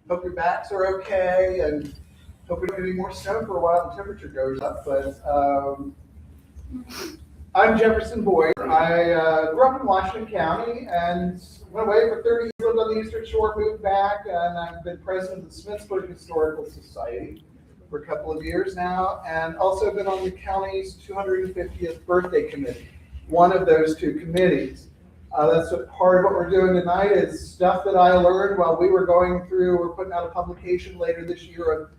Hope your backs are okay, and hope we don't get any more snow for a while and temperature goes up. But I'm Jefferson Boyer. I grew up in Washington County and went away for 30 years, lived on the Eastern Shore, moved back, and I've been president of the Smithsburg Historical Society for a couple of years now, and also been on the county's 250th birthday committee, one of those two committees. That's what part of what we're doing tonight is stuff that I learned while we were going through, we're putting out a publication later this year of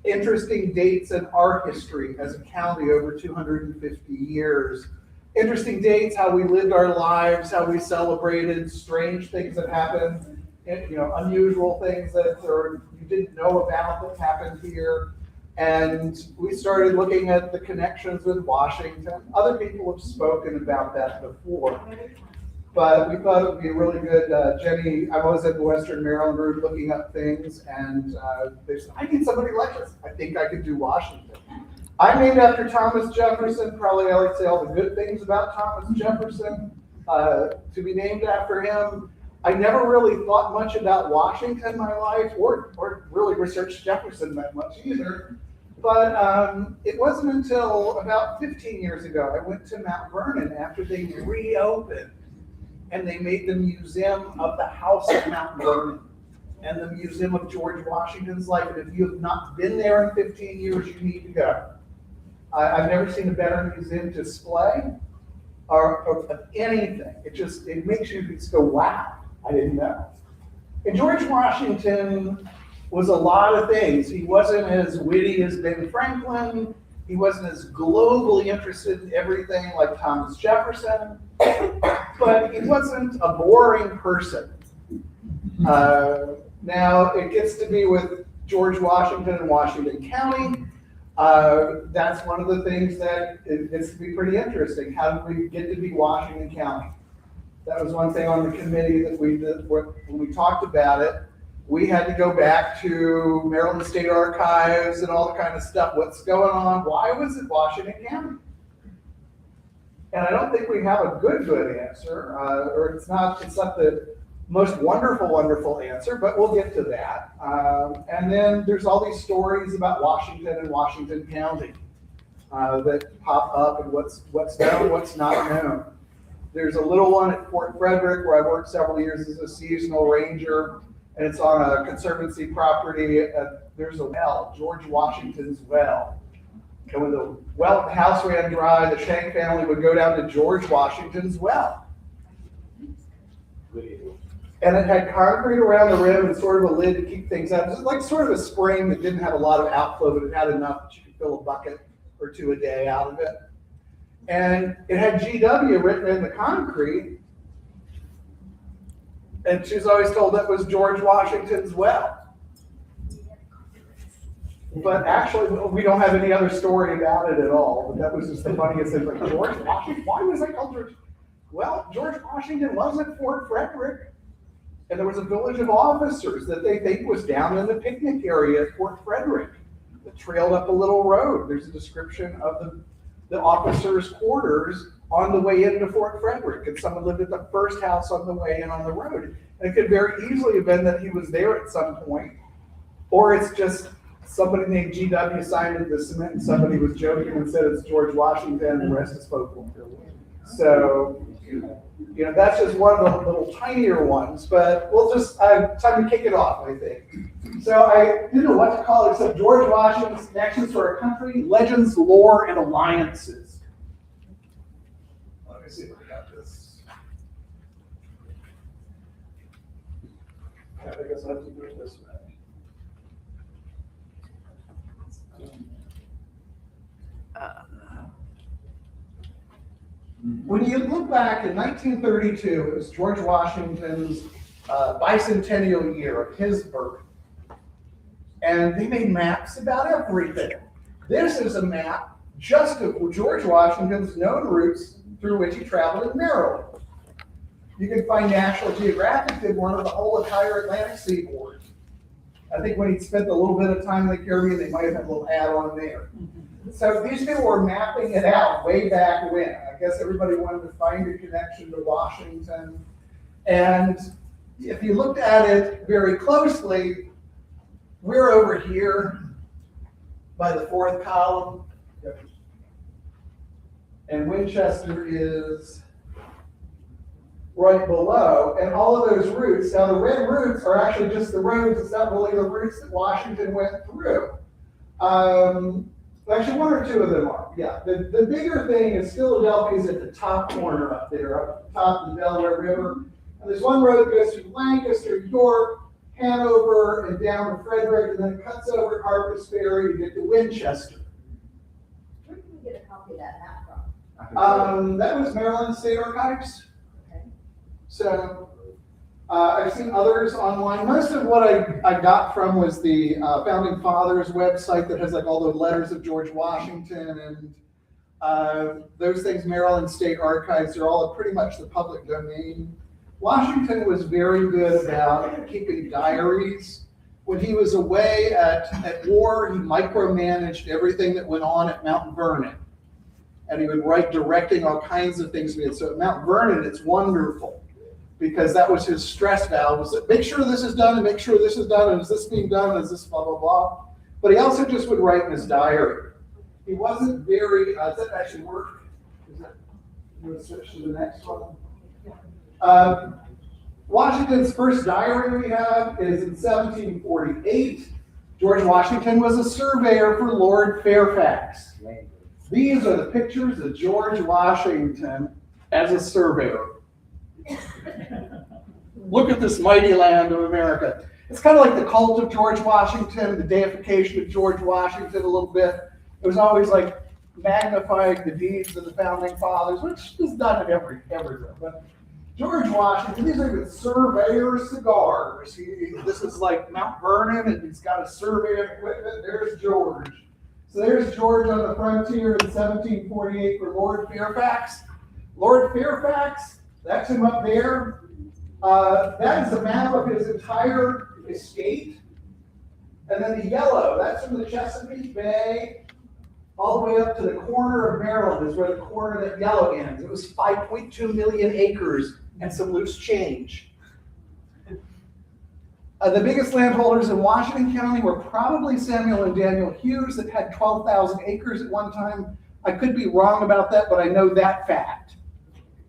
interesting dates in our history as a county over 250 years. Interesting dates, how we lived our lives, how we celebrated, strange things that happened, unusual things that you didn't know about that happened here. And we started looking at the connections with Washington. Other people have spoken about that before. But we thought it would be really good. Jenny, I was at the Western Maryland group looking up things, and they said, I need somebody like this. I think I could do Washington. I'm named after Thomas Jefferson. Probably I like to say all the good things about Thomas Jefferson. To be named after him. I never really thought much about Washington in my life, or really researched Jefferson that much either. But it wasn't until about 15 years ago I went to Mount Vernon after they reopened. And they made the Museum of the House of Mount Vernon and the Museum of George Washington's life. And if you have not been there in 15 years, you need to go. I've never seen a better museum display or of anything. It makes you just go, wow, I didn't know. And George Washington was a lot of things. He wasn't as witty as Ben Franklin. He wasn't as globally interested in everything like Thomas Jefferson, but he wasn't a boring person. Now it gets to be with George Washington and Washington County. That's one of the things that it gets to be pretty interesting. How did we get to be Washington County? That was one thing on the committee that we did when we talked about it. We had to go back to Maryland State Archives and all the kind of stuff. What's going on? Why was it Washington County? And I don't think we have a good answer, or it's not the most wonderful answer, but we'll get to that. And then there's all these stories about Washington and Washington County that pop up, and what's known, what's not known. There's a little one at Fort Frederick where I worked several years as a seasonal ranger. And it's on a conservancy property. There's a well, George Washington's well. And when the well at the house ran dry, the Shank family would go down to George Washington's well. And it had concrete around the rim and sort of a lid to keep things out. It was like sort of a spring that didn't have a lot of outflow, but it had enough that you could fill a bucket or two a day out of it. And it had GW written in the concrete. And she was always told that was George Washington's well. But actually, we don't have any other story about it at all. But that was just the funniest thing. Like, George Washington? Why was that called George? Well, George Washington was at Fort Frederick. And there was a village of officers that they think was down in the picnic area at Fort Frederick that trailed up a little road. There's a description of the officers' quarters on the way into Fort Frederick, and someone lived at the first house on the way in on the road. And it could very easily have been that he was there at some point, or it's just somebody named GW signed the cement and somebody was joking and said it's George Washington and the rest is folklore. So, that's just one of the little tinier ones, but we'll just, time to kick it off, I think. So I didn't know what to call it except George Washington's connections to our country, legends, lore, and alliances. Let me see if I got this. I guess I have to do it this way. When you look back in 1932, it was George Washington's bicentennial year of his birth. And they made maps about everything. This is a map just of George Washington's known routes through which he traveled in Maryland. You can find National Geographic did one of the whole entire Atlantic seaboard. I think when he spent a little bit of time in the Caribbean, they might have had a little add-on there. So these people were mapping it out way back when. I guess everybody wanted to find a connection to Washington. And if you looked at it very closely, we're over here by the fourth column. And Winchester is right below, and all of those routes, now the red routes are actually just the roads, it's not really the routes that Washington went through. Actually, one or two of them are, yeah. The bigger thing is Philadelphia's at the top corner up there, up at the top of the Delaware River. And there's one road that goes through Lancaster, York, Hanover, and down to Frederick, and then it cuts over Harper's Ferry to get to Winchester. Where can we get a copy of that map from? That was Maryland State Archives. Okay. So I've seen others online. Most of what I got from was the Founding Fathers website that has like all the letters of George Washington and those things. Maryland State Archives are all pretty much the public domain. Washington was very good about keeping diaries. When he was away at war, he micromanaged everything that went on at Mount Vernon. And he would write directing all kinds of things. So at Mount Vernon, it's wonderful because that was his stress valve, was that make sure this is done and make sure this is done and is this being done, is this blah, blah, blah. But he also just would write in his diary. He wasn't very, does that actually work? You want to switch to the next one? Washington's first diary we have is in 1748. George Washington was a surveyor for Lord Fairfax. These are the pictures of George Washington as a surveyor. Look at this mighty land of America. It's kind of like the cult of George Washington, the deification of George Washington a little bit. It was always like magnifying the deeds of the Founding Fathers, which is done everywhere. But George Washington, these are even surveyor cigars. This is like Mount Vernon, and he's got a surveying equipment. There's George. So there's George on the frontier in 1748 for Lord Fairfax. Lord Fairfax, that's him up there. That is a map of his entire estate. And then the yellow, that's from the Chesapeake Bay all the way up to the corner of Maryland is where the corner of that yellow ends. It was 5.2 million acres and some loose change. The biggest landholders in Washington County were probably Samuel and Daniel Hughes that had 12,000 acres at one time. I could be wrong about that, but I know that fact.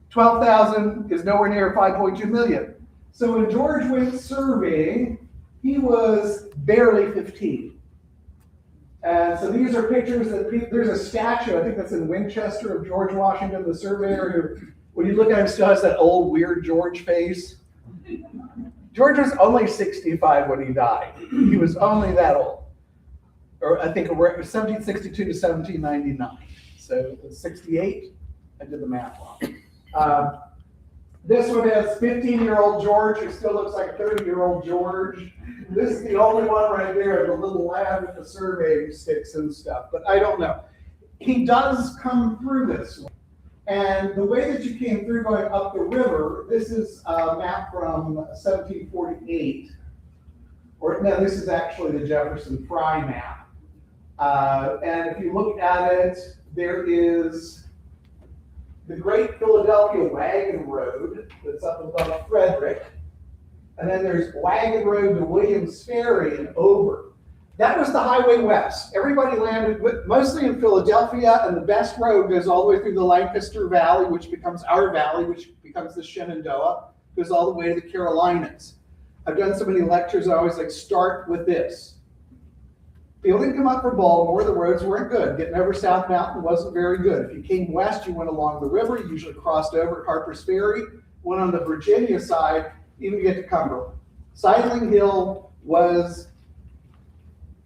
12,000 is nowhere near 5.2 million. So when George went surveying, he was barely 15. And so these are pictures that there's a statue, I think that's in Winchester, of George Washington, the surveyor, who, when you look at him, still has that old weird George face. George was only 65 when he died. He was only that old. Or I think it was 1762 to 1799. So it was 68. I did the math wrong. This one has 15-year-old George, who still looks like 30-year-old George. This is the only one right there, the little lad with the surveying sticks and stuff, but I don't know. He does come through this one. And the way that you came through going up the river, this is a map from 1748. Or no, this is actually the Jefferson Fry map. And if you look at it, there is the Great Philadelphia Wagon Road that's up above Frederick. And then there's Wagon Road to Williams Ferry and over. That was the Highway West. Everybody landed mostly in Philadelphia, and the best road goes all the way through the Lancaster Valley, which becomes our valley, which becomes the Shenandoah, goes all the way to the Carolinas. I've done so many lectures, I always like start with this. People didn't come up from Baltimore, the roads weren't good. Getting over South Mountain wasn't very good. If you came west, you went along the river, you usually crossed over at Harper's Ferry, went on the Virginia side, even to get to Cumberland. Sidling Hill was,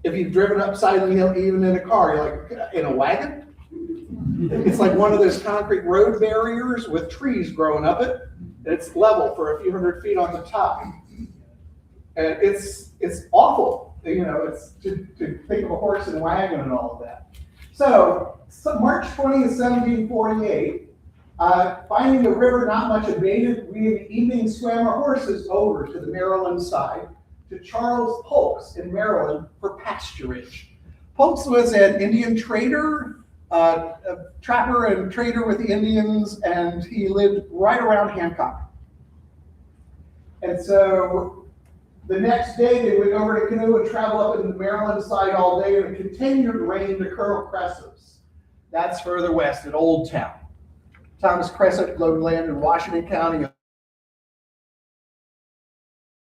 if you've driven up Sidling Hill even in a car, you're like, in a wagon? It's like one of those concrete road barriers with trees growing up it, and it's level for a few hundred feet on the top. And it's awful. You know, it's to think of a horse and wagon and all of that. So March 20th, 1748, finding the river not much abated, we in the evening swam our horses over to the Maryland side to Charles Polk's in Maryland for pasturage. Polk's was an Indian trader, a trapper and trader with the Indians, and he lived right around Hancock. And so The next day, they went over to canoe and travel up in the Maryland side all day, and it continued reign to Colonel Cresap's. That's further west at Old Town. Thomas Cresap loaned land in Washington County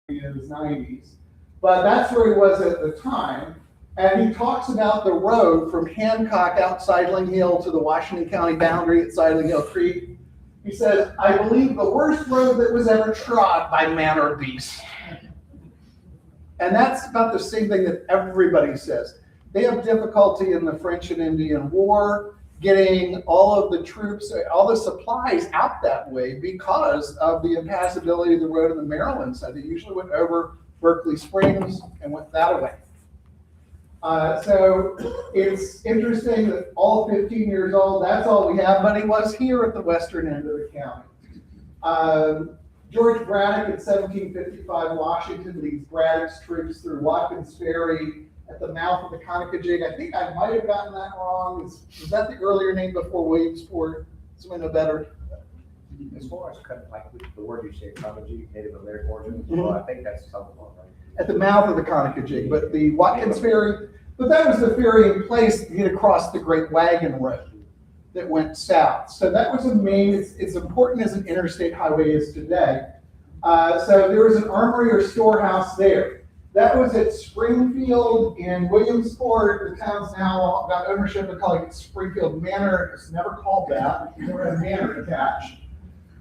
in his 90s. But that's where he was at the time. And he talks about the road from Hancock out Sidling Hill to the Washington County boundary at Sidling Hill Creek. He says, I believe the worst road that was ever trod by man or beast. And that's about the same thing that everybody says. They have difficulty in the French and Indian War getting all of the troops, all the supplies out that way because of the impassability of the road in the Maryland side. They usually went over Berkeley Springs and went that way. So it's interesting that all 15 years old, that's all we have, but he was here at the western end of the county. George Braddock in 1755, Washington leads Braddock's troops through Watkins Ferry at the mouth of the Conococheague. I think I might have gotten that wrong. Is that the earlier name before Williamsport? Someone know better? As far as kind of like the word you say, Conococheague, Native American origin, well, I think that's something right. At the mouth of the Conococheague, but the Watkins Ferry, but that was the ferry in place to get across the Great Wagon Road that went south. So that was a main, it's important as an interstate highway is today. So there was an armory or storehouse there. That was at Springfield in Williamsport. The town's now got ownership of calling it Springfield Manor. It's never called that. Never had a manor attached.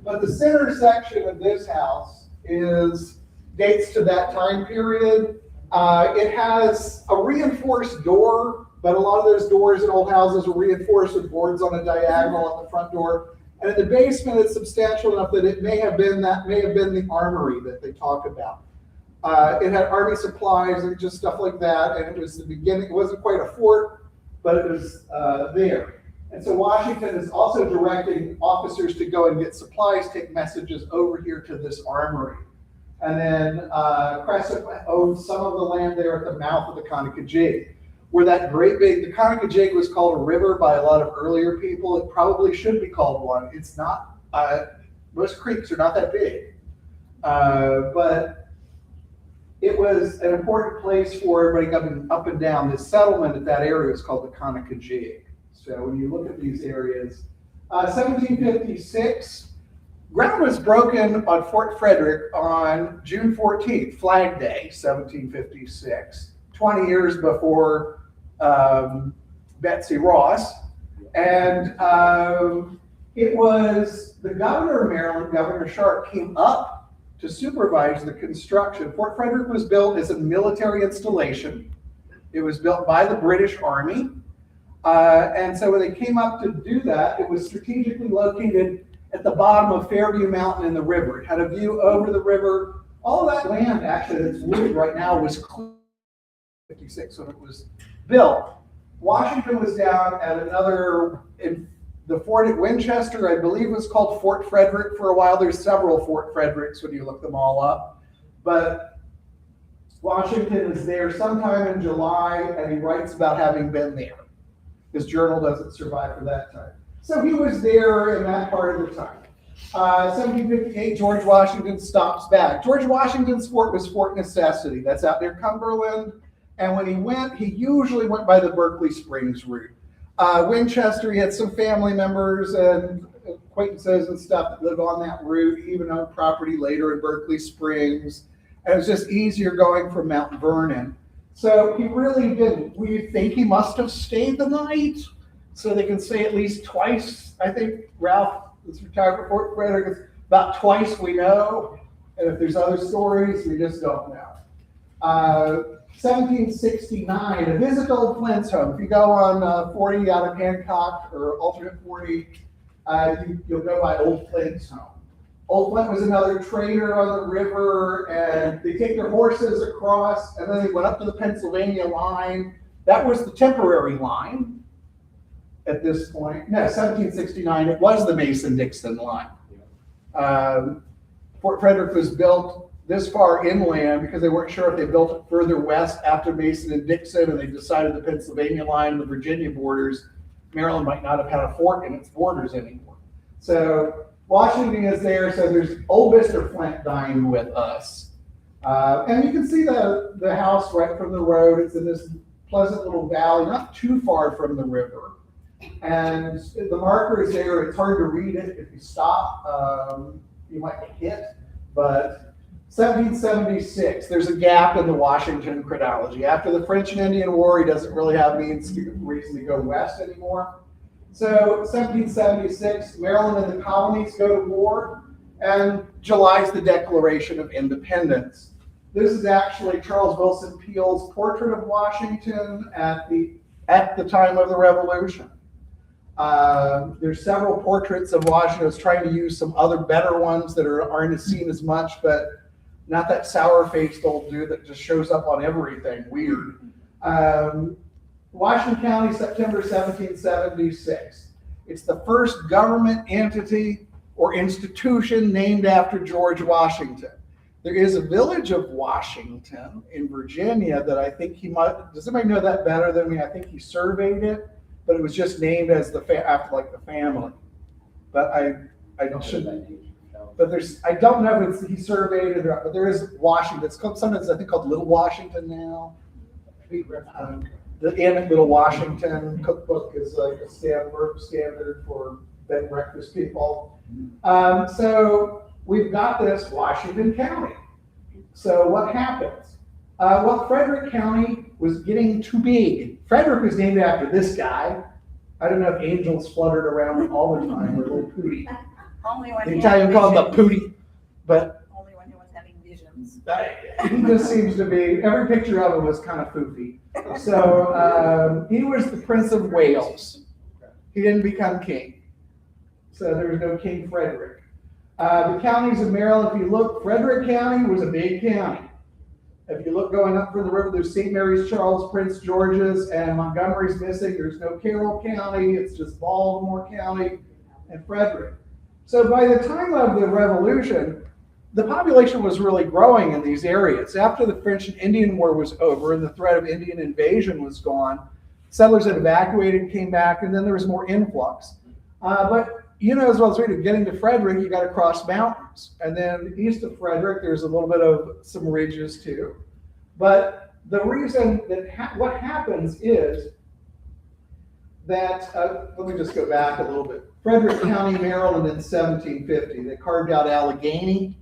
But the center section of this house dates to that time period. It has a reinforced door, but a lot of those doors in old houses were reinforced with boards on a diagonal on the front door. And at the basement, it's substantial enough that it may have been the armory that they talk about. It had army supplies and just stuff like that, and it was the beginning. It wasn't quite a fort, but it was there. And so Washington is also directing officers to go and get supplies, take messages over here to this armory. And then Cresap owned some of the land there at the mouth of the Conococheague, where that great big, the Conococheague was called a river by a lot of earlier people. It probably should be called one. It's not, most creeks are not that big. But it was an important place for everybody coming up and down. This settlement at that area is called the Conococheague. So when you look at these areas, 1756, ground was broken on Fort Frederick on June 14th, Flag Day, 1756, 20 years before Betsy Ross. And it was the governor of Maryland, Governor Sharp, came up to supervise the construction. Fort Frederick was built as a military installation. It was built by the British Army. And so when they came up to do that, it was strategically located at the bottom of Fairview Mountain in the river. It had a view over the river. All of that land, actually, that's wooded right now was cleared in 56 when it was built. Washington was down at another, in the fort at Winchester, I believe was called Fort Frederick for a while. There's several Fort Fredericks when you look them all up. But Washington is there sometime in July, and he writes about having been there. His journal doesn't survive for that time. So he was there in that part of the time. 1758, George Washington stops back. George Washington's fort was Fort Necessity. That's out near Cumberland. And when he went, he usually went by the Berkeley Springs route. Winchester, he had some family members and acquaintances and stuff that lived on that route. He even owned property later in Berkeley Springs. And it was just easier going from Mount Vernon. So he really didn't. We think he must have stayed the night. So they can say at least twice. I think Ralph, this retired from Fort Frederick, is about twice we know. And if there's other stories, we just don't know. 1769, a visit to Old Flint's home. If you go on 40 out of Hancock or alternate 40, you'll go by Old Flint's home. Old Flint was another trader on the river, and they take their horses across, and then they went up to the Pennsylvania line. That was the temporary line at this point. No, 1769, it was the Mason-Dixon line. Fort Frederick was built this far inland because they weren't sure if they built it further west after Mason and Dixon, and they decided the Pennsylvania line and the Virginia borders, Maryland might not have had a fort in its borders anymore. So Washington is there, so there's old Mr. Flint dying with us. And you can see the house right from the road. It's in this pleasant little valley, not too far from the river. And the marker is there. It's hard to read it. If you stop, you might get hit. But 1776, there's a gap in the Washington chronology. After the French and Indian War, he doesn't really have reason to go west anymore. So 1776, Maryland and the colonies go to war, and July's the Declaration of Independence. This is actually Charles Wilson Peel's portrait of Washington at the time of the Revolution. There's several portraits of Washington. I was trying to use some other better ones that aren't seen as much, but not that sour-faced old dude that just shows up on everything. Weird. Washington County, September 1776. It's the first government entity or institution named after George Washington. There is a village of Washington in Virginia that I think he might, does anybody know that better than me? I think he surveyed it, but it was just named as after like the family. But I don't know if he surveyed it or not, but there is Washington. It's called, sometimes I think called Little Washington now. The Inn at Little Washington cookbook is like a standard for bed and breakfast people. So we've got this Washington County. So what happens? Well, Frederick County was getting too big. Frederick was named after this guy. I don't know if angels fluttered around him all the time, or little Pootie. Only when The Italian called him the Pootie, but only when he was having visions. he just seems to be, every picture of him was kind of foofy. So he was the Prince of Wales. He didn't become king. So there was no King Frederick. The counties of Maryland, if you look, Frederick County was a big county. If you look going up from the river, there's St. Mary's, Charles, Prince George's, and Montgomery's missing. There's no Carroll County. It's just Baltimore County and Frederick. So by the time of the Revolution, the population was really growing in these areas. After the French and Indian War was over and the threat of Indian invasion was gone, settlers had evacuated, came back, and then there was more influx. But you know as well as we do, getting to Frederick, you got to cross mountains. And then east of Frederick, there's a little bit of some ridges too. But the reason that what happens is that, let me just go back a little bit. Frederick County, Maryland in 1750, they carved out Allegheny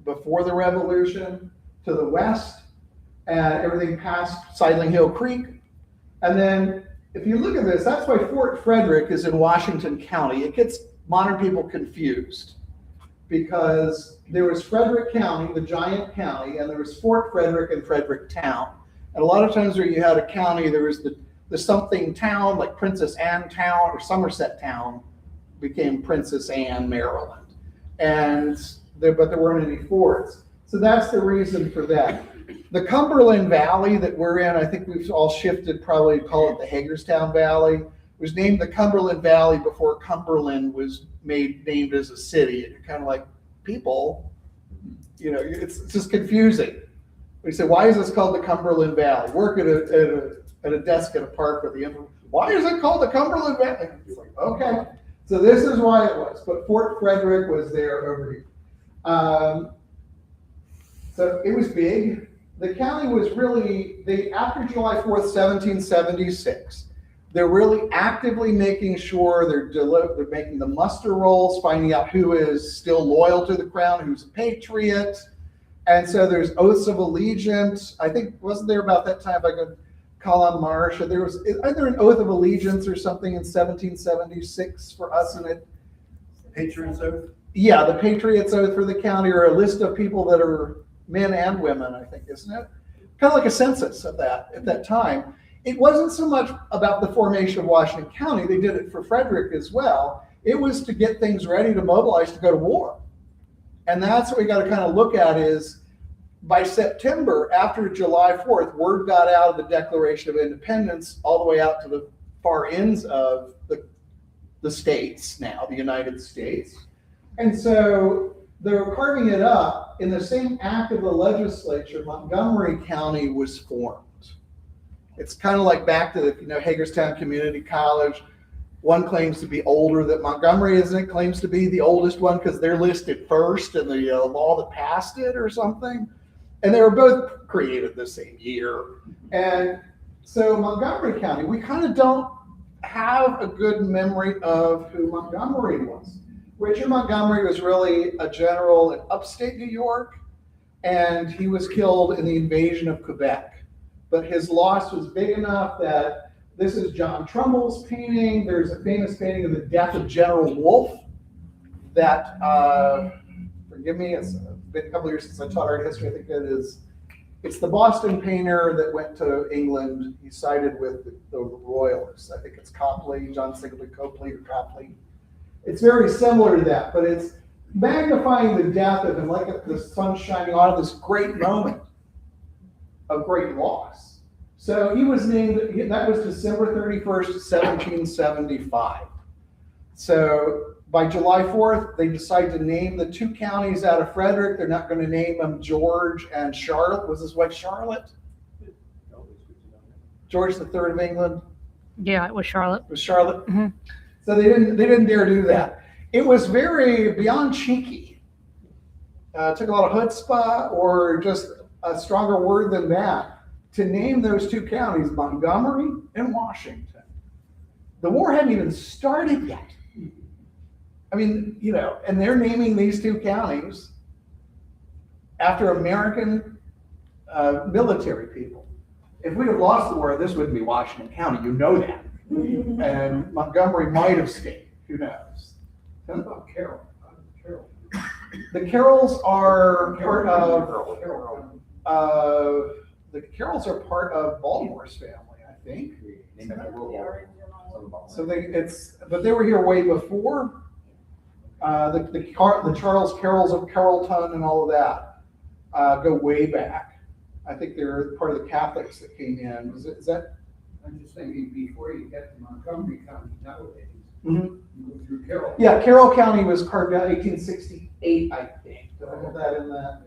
before the Revolution to the west, and everything past Sidling Hill Creek. And then if you look at this, that's why Fort Frederick is in Washington County. It gets modern people confused because there was Frederick County, the giant county, and there was Fort Frederick and Fredericktown. And a lot of times where you had a county, there was the something town, like Princess Anne Town or Somerset Town became Princess Anne, Maryland. But there weren't any forts. So that's the reason for that. The Cumberland Valley that we're in, I think we've all shifted, probably call it the Hagerstown Valley, was named the Cumberland Valley before Cumberland was named as a city. And you're kind of like, people, you know, it's just confusing. We say, why is this called the Cumberland Valley? Work at a desk at a park with the info. Why is it called the Cumberland Valley? It's like, okay. So this is why it was. But Fort Frederick was there over here. So it was big. The county was really, after July 4th, 1776, they're really actively making sure they're making the muster rolls, finding out who is still loyal to the crown, who's a patriot. And so there's oaths of allegiance. I think, wasn't there about that time, if I could call on Marcia, there was either an oath of allegiance or something in 1776 for us in it. Patriots Oath? Yeah, the Patriots Oath for the county, or a list of people that are men and women, I think, isn't it? Kind of like a census of that at that time. It wasn't so much about the formation of Washington County. They did it for Frederick as well. It was to get things ready to mobilize to go to war. And that's what we got to kind of look at is by September, after July 4th, word got out of the Declaration of Independence all the way out to the far ends of the states now, the United States. And so they're carving it up. In the same act of the legislature, Montgomery County was formed. It's kind of like back to the Hagerstown Community College. One claims to be older than Montgomery, isn't it? Claims to be the oldest one because they're listed first in the law that passed it or something. And they were both created the same year. And so Montgomery County, we kind of don't have a good memory of who Montgomery was. Richard Montgomery was really a general in upstate New York, and he was killed in the invasion of Quebec. But his loss was big enough that this is John Trumbull's painting. There's a famous painting of the death of General Wolfe that, forgive me, it's been a couple of years since I taught art history. I think it's the Boston painter that went to England. He sided with the royalists. I think it's Copley, John Sigley Copley or Copley. It's very similar to that, but it's magnifying the death of him, like the sun shining on this great moment of great loss. So he was named, that was December 31st, 1775. So by July 4th, they decided to name the two counties out of Frederick. They're not going to name them George and Charlotte. Was his wife Charlotte? George the Third of England? Yeah, it was Charlotte. It was Charlotte? Mm-hmm. So they didn't dare do that. It was very beyond cheeky. Took a lot of chutzpah, or just a stronger word than that, to name those two counties, Montgomery and Washington. The war hadn't even started yet. I mean, and they're naming these two counties after American military people. If we had lost the war, this wouldn't be Washington County, you know that. And Montgomery might have stayed, who knows? What about Carroll? The Carrolls are part of, the Carrolls are part of Baltimore's family, I think. So but they were here way before. The Charles Carrolls of Carrollton and all of that go way back. I think they're part of the Catholics that came in. Is that? I'm just thinking before you get to Montgomery County nowadays, Mm-hmm. you go through Carroll. Yeah, Carroll County was carved out 1868, I think. Did I have that in that?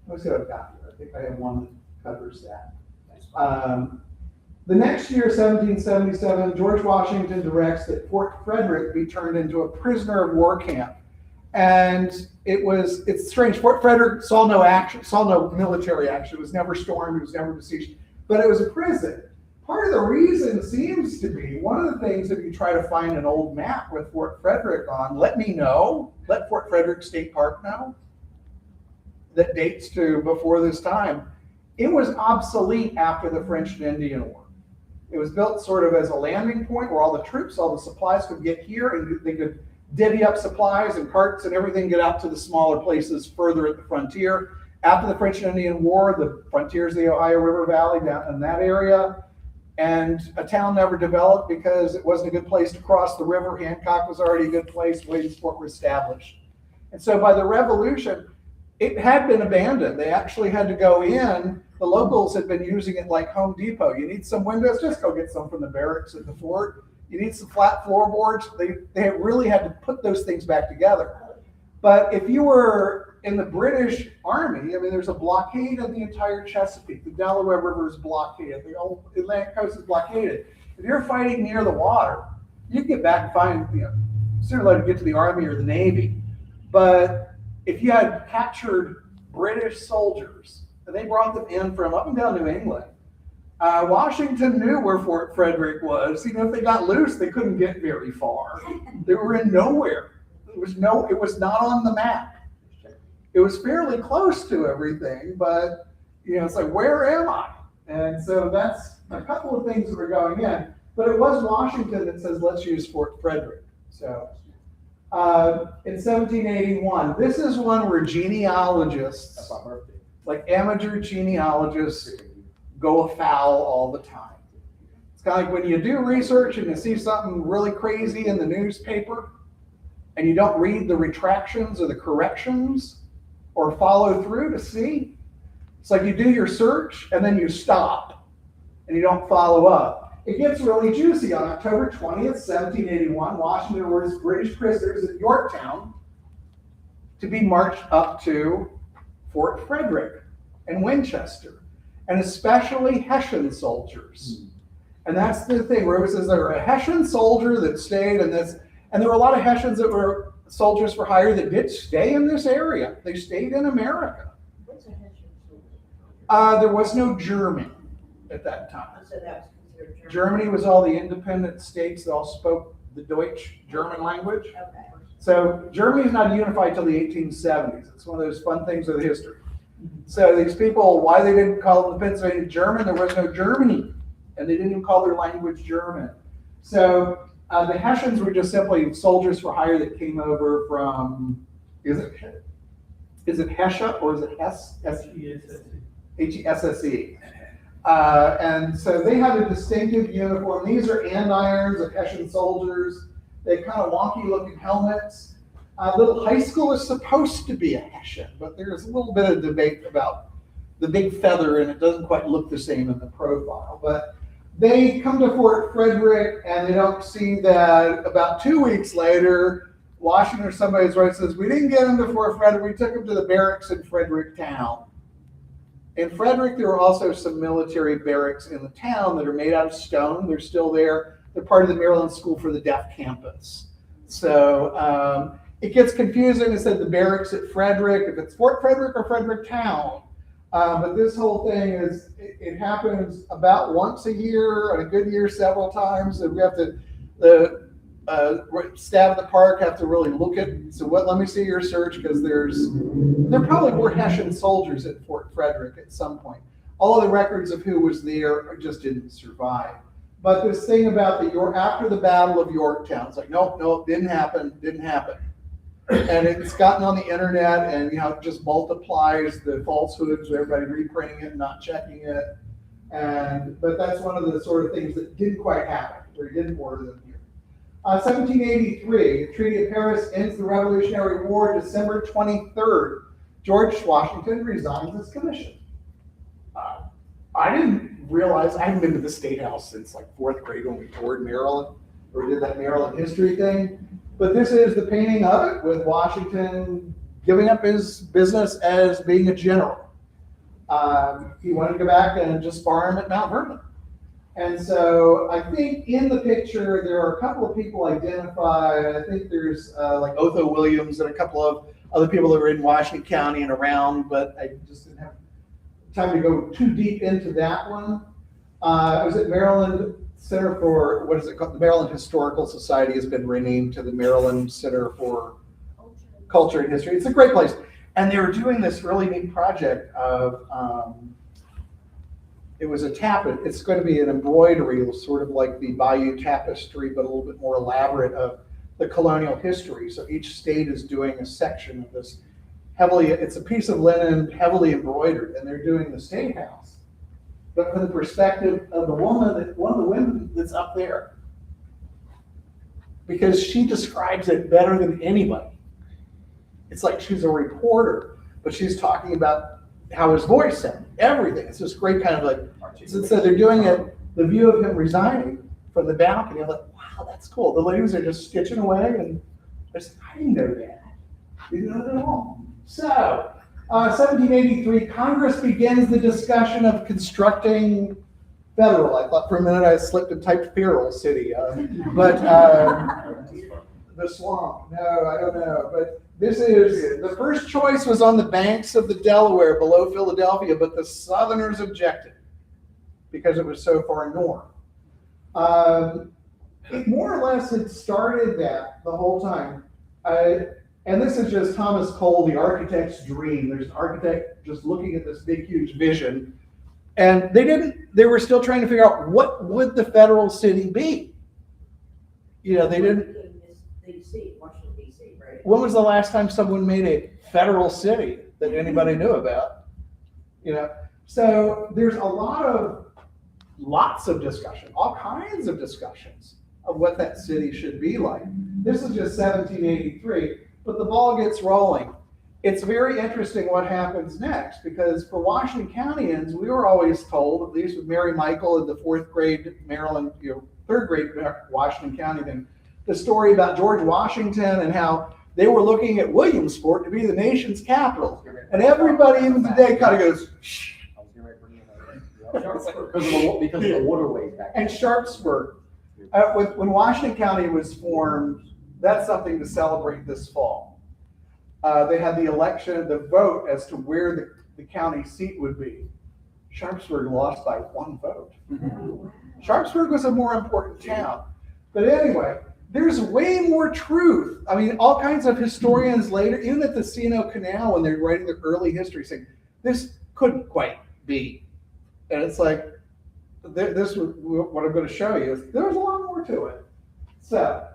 Let's see what I've got here. I think I have one that covers that. The next year, 1777, George Washington directs that Fort Frederick be turned into a prisoner of war camp. And it's strange, Fort Frederick saw no action, saw no military action. It was never stormed, it was never besieged, but it was a prison. Part of the reason seems to be, one of the things, if you try to find an old map with Fort Frederick on, let Fort Frederick State Park know, that dates to before this time. It was obsolete after the French and Indian War. It was built sort of as a landing point where all the troops, all the supplies could get here, and they could divvy up supplies and carts and everything, get out to the smaller places further at the frontier. After the French and Indian War, the frontiers of the Ohio River Valley down in that area, and a town never developed because it wasn't a good place to cross the river. Hancock was already a good place, Williamsport was established. And so by the Revolution, it had been abandoned. They actually had to go in. The locals had been using it like Home Depot. You need some windows, just go get some from the barracks at the fort. You need some flat floorboards. They really had to put those things back together. But if you were in the British Army, I mean, there's a blockade of the entire Chesapeake. The Delaware River is blockaded. The old Atlantic coast is blockaded. If you're fighting near the water, you can get back and find, sooner or later get to the Army or the Navy. But if you had captured British soldiers, and they brought them in from up and down New England, Washington knew where Fort Frederick was. If they got loose, they couldn't get very far. They were in nowhere. It was not on the map. It was fairly close to everything, but it's like, where am I? And so that's a couple of things that were going in. But it was Washington that says, let's use Fort Frederick. So in 1781, this is one where genealogists, That's my birthday. like amateur genealogists, go afoul all the time. It's kind of like when you do research and you see something really crazy in the newspaper and you don't read the retractions or the corrections or follow through to see. It's like you do your search and then you stop and you don't follow up. It gets really juicy. On October 20th, 1781, Washington orders British prisoners at Yorktown to be marched up to Fort Frederick and Winchester, and especially Hessian soldiers. And that's the thing, where it says there were a Hessian soldier that stayed in this, and there were a lot of Hessians that were soldiers for hire that did stay in this area. They stayed in America. What's a Hessian There was no German at that time. So that was considered German. Germany was all the independent states that all spoke the Deutsch German language. Okay. So Germany is not unified till the 1870s. It's one of those fun things of the history. So these people, why they didn't call them the Pennsylvania German, there was no Germany, and they didn't even call their language German. So the Hessians were just simply soldiers for hire that came over from, is it Hesse or is it Hesse? H-E-S-S-E. And so they had a distinctive uniform. These are andirons of Hessian soldiers. They kind of wonky looking helmets. Little high school is supposed to be a Hessian, but there's a little bit of debate about the big feather, and it doesn't quite look the same in the profile. But they come to Fort Frederick, and they don't see that about 2 weeks later, Washington or somebody's right says, we didn't get them to Fort Frederick, we took them to the barracks in Fredericktown. In Frederick, there are also some military barracks in the town that are made out of stone. They're still there. They're part of the Maryland School for the Deaf campus. So it gets confusing. It said the barracks at Frederick, if it's Fort Frederick or Fredericktown. But this whole thing is, it happens about once a year, and a good year several times. And we have to, the staff of the park have to really look at, so let me see your search, because there probably were Hessian soldiers at Fort Frederick at some point. All of the records of who was there just didn't survive. But this thing about after the Battle of Yorktown, it's like, nope, didn't happen. And it's gotten on the internet, and it just multiplies the falsehoods, everybody reprinting it and not checking it. But that's one of the sort of things that didn't quite happen, or didn't order them here. 1783, the Treaty of Paris ends the Revolutionary War. December 23rd, George Washington resigns his commission. I didn't realize, I haven't been to the State House since like 4th grade when we toured Maryland, or did that Maryland history thing. But this is the painting of it, with Washington giving up his business as being a general. He wanted to go back and just farm at Mount Vernon. And so I think in the picture, there are a couple of people identified. I think there's like Otho Williams and a couple of other people that were in Washington County and around, but I just didn't have time to go too deep into that one. I was at Maryland Center for, what is it called? The Maryland Historical Society has been renamed to the Maryland Center for Culture and History. It's a great place. And they were doing this really neat project of, it was a tapestry. It's going to be an embroidery, sort of like the Bayou Tapestry, but a little bit more elaborate, of the colonial history. So each state is doing a section of this it's a piece of linen heavily embroidered, and they're doing the State House. But from the perspective of one of the women that's up there, because she describes it better than anybody. It's like she's a reporter, but she's talking about how his voice sounded, everything. It's this great kind of like, so they're doing it, the view of him resigning from the balcony. I'm like, wow, that's cool. The ladies are just stitching away, and I said, I didn't know that. I didn't know that at all. So, 1783, Congress begins the discussion of constructing federal. I thought for a minute I slipped and typed feral city, but the swamp. No, I don't know. But this is, the first choice was on the banks of the Delaware below Philadelphia, but the Southerners objected because it was so far north. It more or less had started that the whole time. And this is just Thomas Cole, the architect's dream. There's an architect just looking at this big, huge vision. And they were still trying to figure out, what would the federal city be? They didn't. D.C., Washington, D.C., right? When was the last time someone made a federal city that anybody knew about? So there's lots of discussion, all kinds of discussions of what that city should be like. This is just 1783. But the ball gets rolling. It's very interesting what happens next, because for Washington Countyans, we were always told, at least with Mary Michael in the 4th grade Maryland, 3rd grade Washington County thing, the story about George Washington and how they were looking at Williamsport to be the nation's capital. And everybody even today kind of goes, shh. Because of the waterways back then. And Sharpsburg. When Washington County was formed, that's something to celebrate this fall. They had the election, the vote as to where the county seat would be. Sharpsburg lost by 1 vote. Sharpsburg was a more important town. But anyway, there's way more truth. I mean, all kinds of historians later, even at the C&O Canal, when they're writing their early history, saying, this couldn't quite be. And it's like, this is what I'm going to show you. There's a lot more to it. So,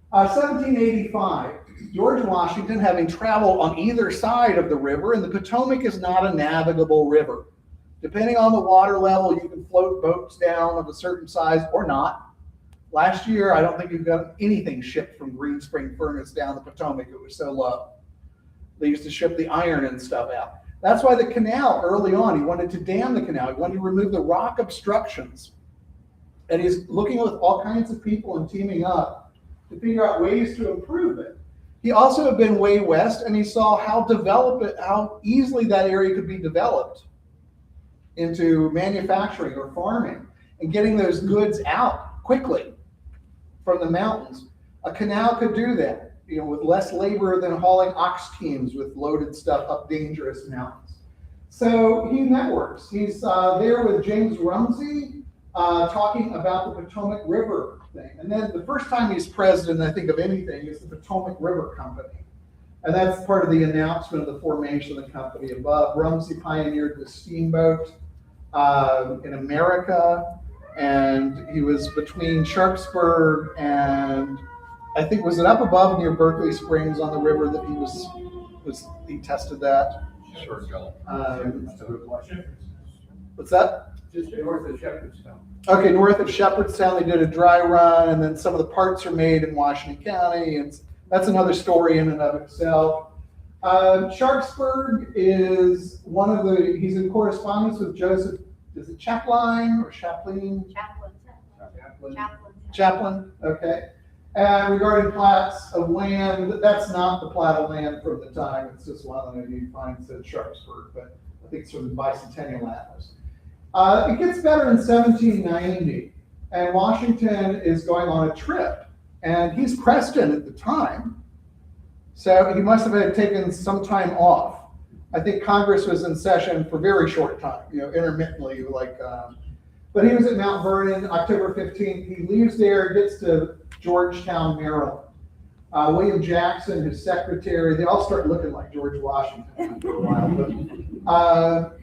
1785, George Washington, having traveled on either side of the river, and the Potomac is not a navigable river. Depending on the water level, you can float boats down of a certain size or not. Last year, I don't think you've got anything shipped from Green Spring Furnace down the Potomac. It was so low. They used to ship the iron and stuff out. That's why the canal, early on, he wanted to dam the canal. He wanted to remove the rock obstructions. And he's looking with all kinds of people and teaming up to figure out ways to improve it. He also had been way west, and he saw how easily that area could be developed into manufacturing or farming and getting those goods out quickly from the mountains. A canal could do that, with less labor than hauling ox teams with loaded stuff up dangerous mountains. So he networks. He's there with James Rumsey talking about the Potomac River thing. And then the first time he's president, I think, of anything is the Potomac River Company. And that's part of the announcement of the formation of the company above. Rumsey pioneered the steamboat in America, and he was between Sharpsburg and I think, was it up above near Berkeley Springs on the river that he tested that? Sure, Joe. What's that? Just north of Shepherdstown. Okay, north of Shepherdstown, they did a dry run, and then some of the parts are made in Washington County, and that's another story in and of itself. Sharpsburg is he's in correspondence with Joseph, is it Chaplin or Chaplin? Chaplin, okay. And regarding plats of land, that's not the plat of land from the time, it's just one of them you find said Sharpsburg, but I think it's from the Bicentennial Atlas. It gets better in 1790, and Washington is going on a trip, and he's president at the time, so he must have had taken some time off. I think Congress was in session for a very short time, intermittently, but he was at Mount Vernon, October 15th. He leaves there, gets to Georgetown, Maryland. William Jackson, his secretary, they all start looking like George Washington after a while. But,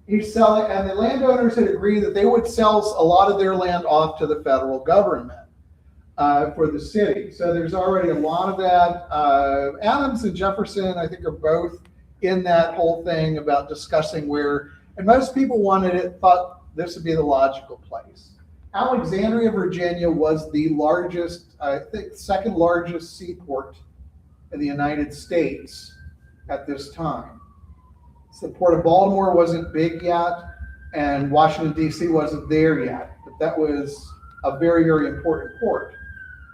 he's selling, and the landowners had agreed that they would sell a lot of their land off to the federal government for the city. So there's already a lot of that. Adams and Jefferson, I think, are both in that whole thing about discussing where, and most people thought this would be the logical place. Alexandria, Virginia was the largest, I think, second largest seaport in the United States at this time. So the Port of Baltimore wasn't big yet, and Washington, D.C. wasn't there yet, but that was a very, very important port.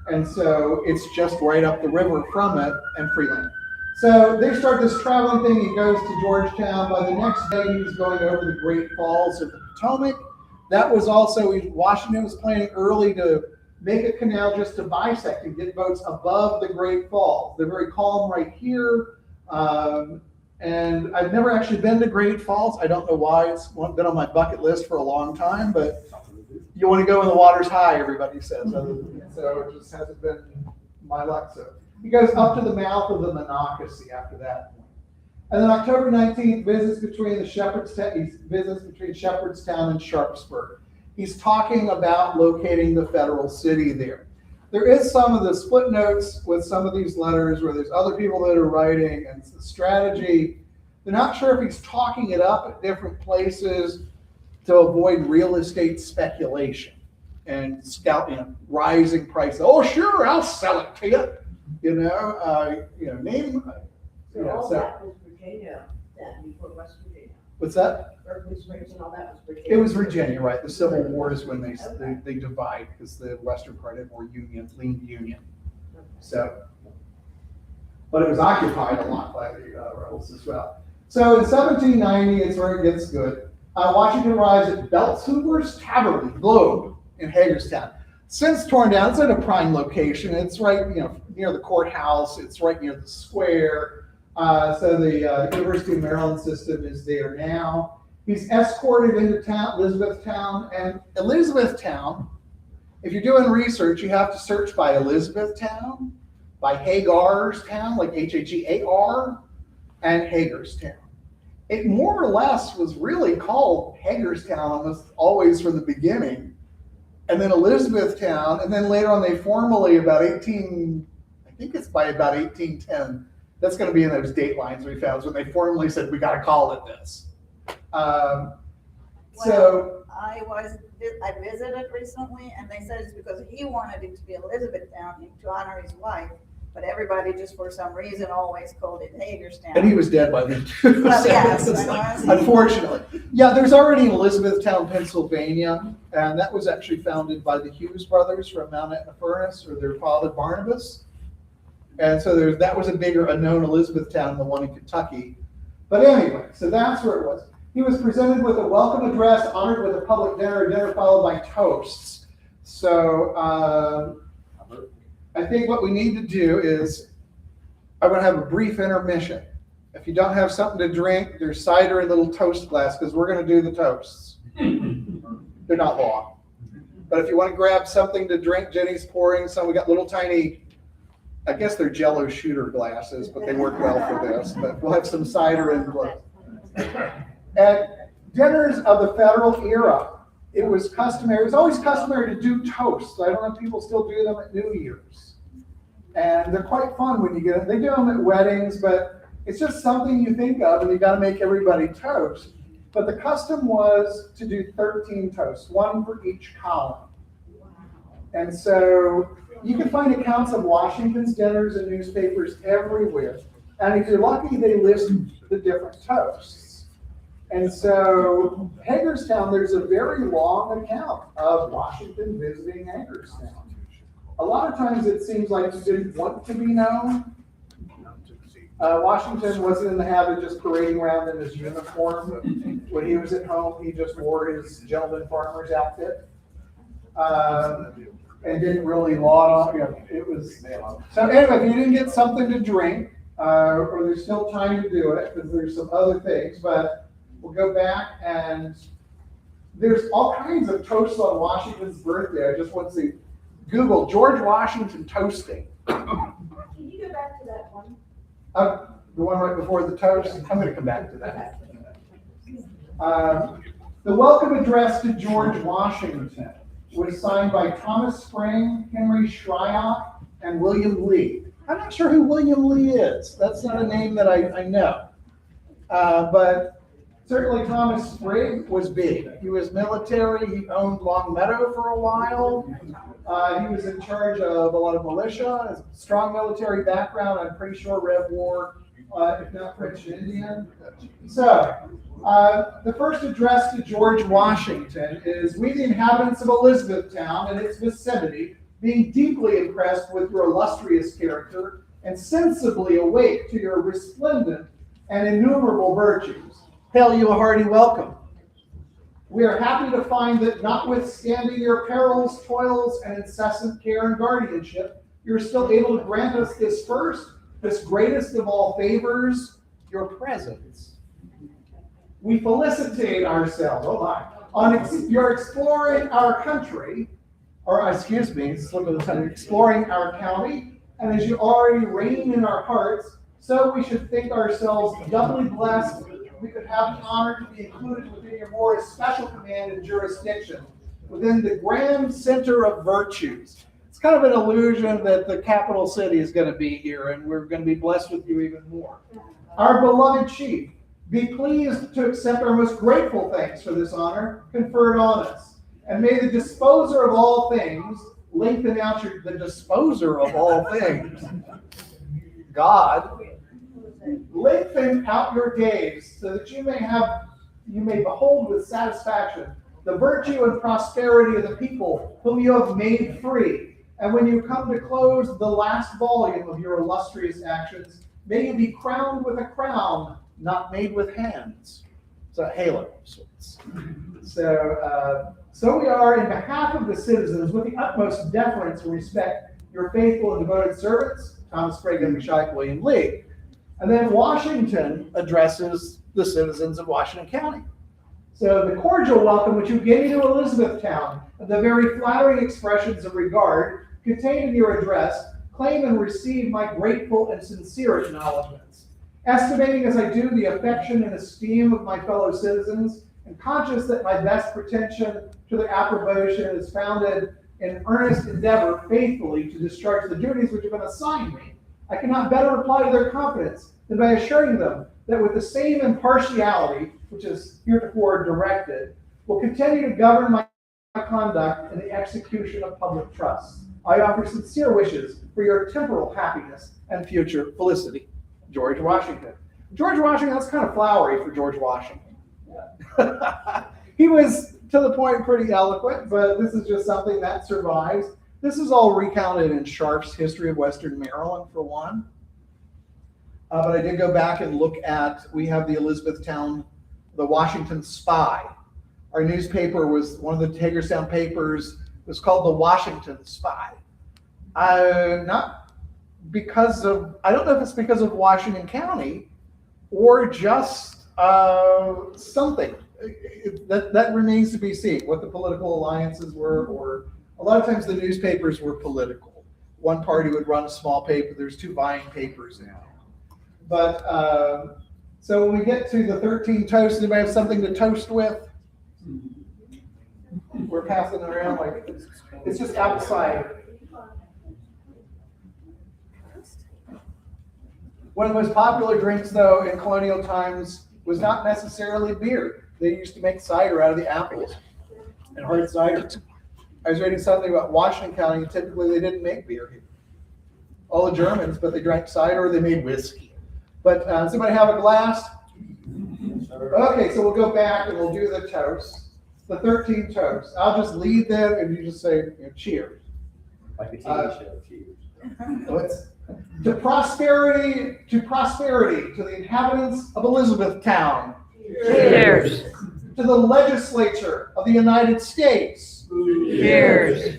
And so it's just right up the river from it and Freeland. So they start this traveling thing. He goes to Georgetown. By the next day, he's going over the Great Falls of the Potomac. That was also, Washington was planning early to make a canal just to bisect and get boats above the Great Falls. They're very calm right here. And I've never actually been to Great Falls. I don't know why. It's been on my bucket list for a long time, but you want to go when the water's high, everybody says. So it just hasn't been my luck. So he goes up to the mouth of the Monocacy after that point. And then October 19th, visits between Shepherdstown and Sharpsburg. He's talking about locating the federal city there. There is some of the split notes with some of these letters where there's other people that are writing, and it's the strategy. They're not sure if he's talking it up at different places to avoid real estate speculation and rising prices. Oh, sure, I'll sell it to you. Name. So all that was Virginia, then, before West Virginia. What's that? Berkeley Springs and all that was Virginia. It was Virginia, right? The Civil War is when they divide, because the western part had more leaned Union. So, but it was occupied a lot by the rebels as well. So in 1790, it's where it gets good. Washington arrives at Beltzhoover's Tavern Globe in Hagerstown. Since torn down, it's at a prime location. It's right, near the courthouse. It's right near the square. So the University of Maryland system is there now. He's escorted into town, Elizabethtown, and Elizabethtown, if you're doing research, you have to search by Elizabethtown, by Hagarstown, like Hagear, and Hagerstown. It more or less was really called Hagerstown almost always from the beginning, and then Elizabethtown, and then later on they formally I think it's by about 1810, that's going to be in those date lines we found, when they formally said, we got to call it this. So I visited recently, and they said it's because he wanted it to be Elizabethtown to honor his wife, but everybody just for some reason always called it Hagerstown. and he was dead by then too. Well, so yes, it's I know. like, unfortunately. Yeah, there's already an Elizabethtown, Pennsylvania, and that was actually founded by the Hughes brothers from Mount Aetna Furnace, or their father Barnabas. And so that was a bigger unknown Elizabethtown than the one in Kentucky. But anyway, so that's where it was. He was presented with a welcome address, honored with a public dinner followed by toasts. So I think what we need to do is, I'm going to have a brief intermission. If you don't have something to drink, there's cider in a little toast glass, because we're going to do the toasts. They're not long. But if you want to grab something to drink, Jenny's pouring some. We got little tiny, I guess they're Jello shooter glasses, but they work well for this. But we'll have some cider in glass. At dinners of the federal era, it was always customary to do toasts. I don't know if people still do them at New Year's. And they're quite fun when you get them. They do them at weddings, but it's just something you think of, and you got to make everybody toast. But the custom was to do 13 toasts, one for each column. And so you can find accounts of Washington's dinners in newspapers everywhere. And if you're lucky, they list the different toasts. And so Hagerstown, there's a very long account of Washington visiting Hagerstown. A lot of times it seems like he didn't want to be known. Washington wasn't in the habit of just parading around in his uniform. When he was at home, he just wore his gentleman farmer's outfit. And didn't really laud on, it was. So anyway, if you didn't get something to drink, or there's still time to do it, because there's some other things, but we'll go back, and there's all kinds of toasts on Washington's birthday. I just want to see, Google George Washington toasting. Can you go back to that one? The one right before the toast. I'm going to come back to that. The welcome address to George Washington was signed by Thomas Spring, Henry Shryock, and William Lee. I'm not sure who William Lee is. That's not a name that I know. But certainly Thomas Spring was big. He was military. He owned Long Meadow for a while. He was in charge of a lot of militia, has a strong military background. I'm pretty sure Rev War, if not French and Indian. So, the first address to George Washington is, we the inhabitants of Elizabethtown and its vicinity, being deeply impressed with your illustrious character and sensibly awake to your resplendent and innumerable virtues, hail you a hearty welcome. We are happy to find that notwithstanding your perils, toils, and incessant care and guardianship, you're still able to grant us this greatest of all favors, your presence. We felicitate ourselves, on your exploring our country, or excuse me, exploring our county, and as you already reign in our hearts, so we should think ourselves doubly blessed we could have the honor to be included within your more special command and jurisdiction, within the grand center of virtues. It's kind of an illusion that the capital city is going to be here, and we're going to be blessed with you even more. Our beloved chief, be pleased to accept our most grateful thanks for this honor conferred on us. And may the disposer of all things lengthen out the disposer of all things, God, lengthen out your days so that you may behold with satisfaction the virtue and prosperity of the people whom you have made free. And when you come to close the last volume of your illustrious actions, may you be crowned with a crown not made with hands. It's a halo of sorts. So we are, in behalf of the citizens, with the utmost deference and respect, your faithful and devoted servants, Thomas Sprague and Mishike William Lee. And then Washington addresses the citizens of Washington County. So the cordial welcome which you gave to Elizabethtown, and the very flattering expressions of regard contained in your address, claim and receive my grateful and sincere acknowledgments. Estimating as I do the affection and esteem of my fellow citizens, and conscious that my best pretension to their approbation is founded in earnest endeavor faithfully to discharge the duties which have been assigned me, I cannot better reply to their confidence than by assuring them that with the same impartiality which is heretofore directed, will continue to govern my conduct in the execution of public trusts. I offer sincere wishes for your temporal happiness and future felicity. George Washington. George Washington, that's kind of flowery for George Washington. He was, to the point, pretty eloquent, but this is just something that survives. This is all recounted in Sharp's History of Western Maryland, for one. But I did go back and look at, we have the Elizabethtown, the Washington Spy. Our newspaper was, one of the Hagerstown papers was called the Washington Spy. Not because of, I don't know if it's because of Washington County or just something. That remains to be seen, what the political alliances were, or a lot of times the newspapers were political. One party would run a small paper, there's two vying papers now. But, so when we get to the 13 toasts, anybody have something to toast with? We're passing it around like, it's just outside. One of the most popular drinks, though, in colonial times was not necessarily beer. They used to make cider out of the apples and hard cider. I was reading something about Washington County, and typically they didn't make beer here. All the Germans, but they drank cider or they made whiskey. But does anybody have a glass? Okay, so we'll go back and we'll do the toast. The 13 toasts. I'll just lead them and you just say, cheers. Like a TV show, cheers. To prosperity, to the inhabitants of Elizabethtown. Cheers. To the legislature of the United States. Cheers.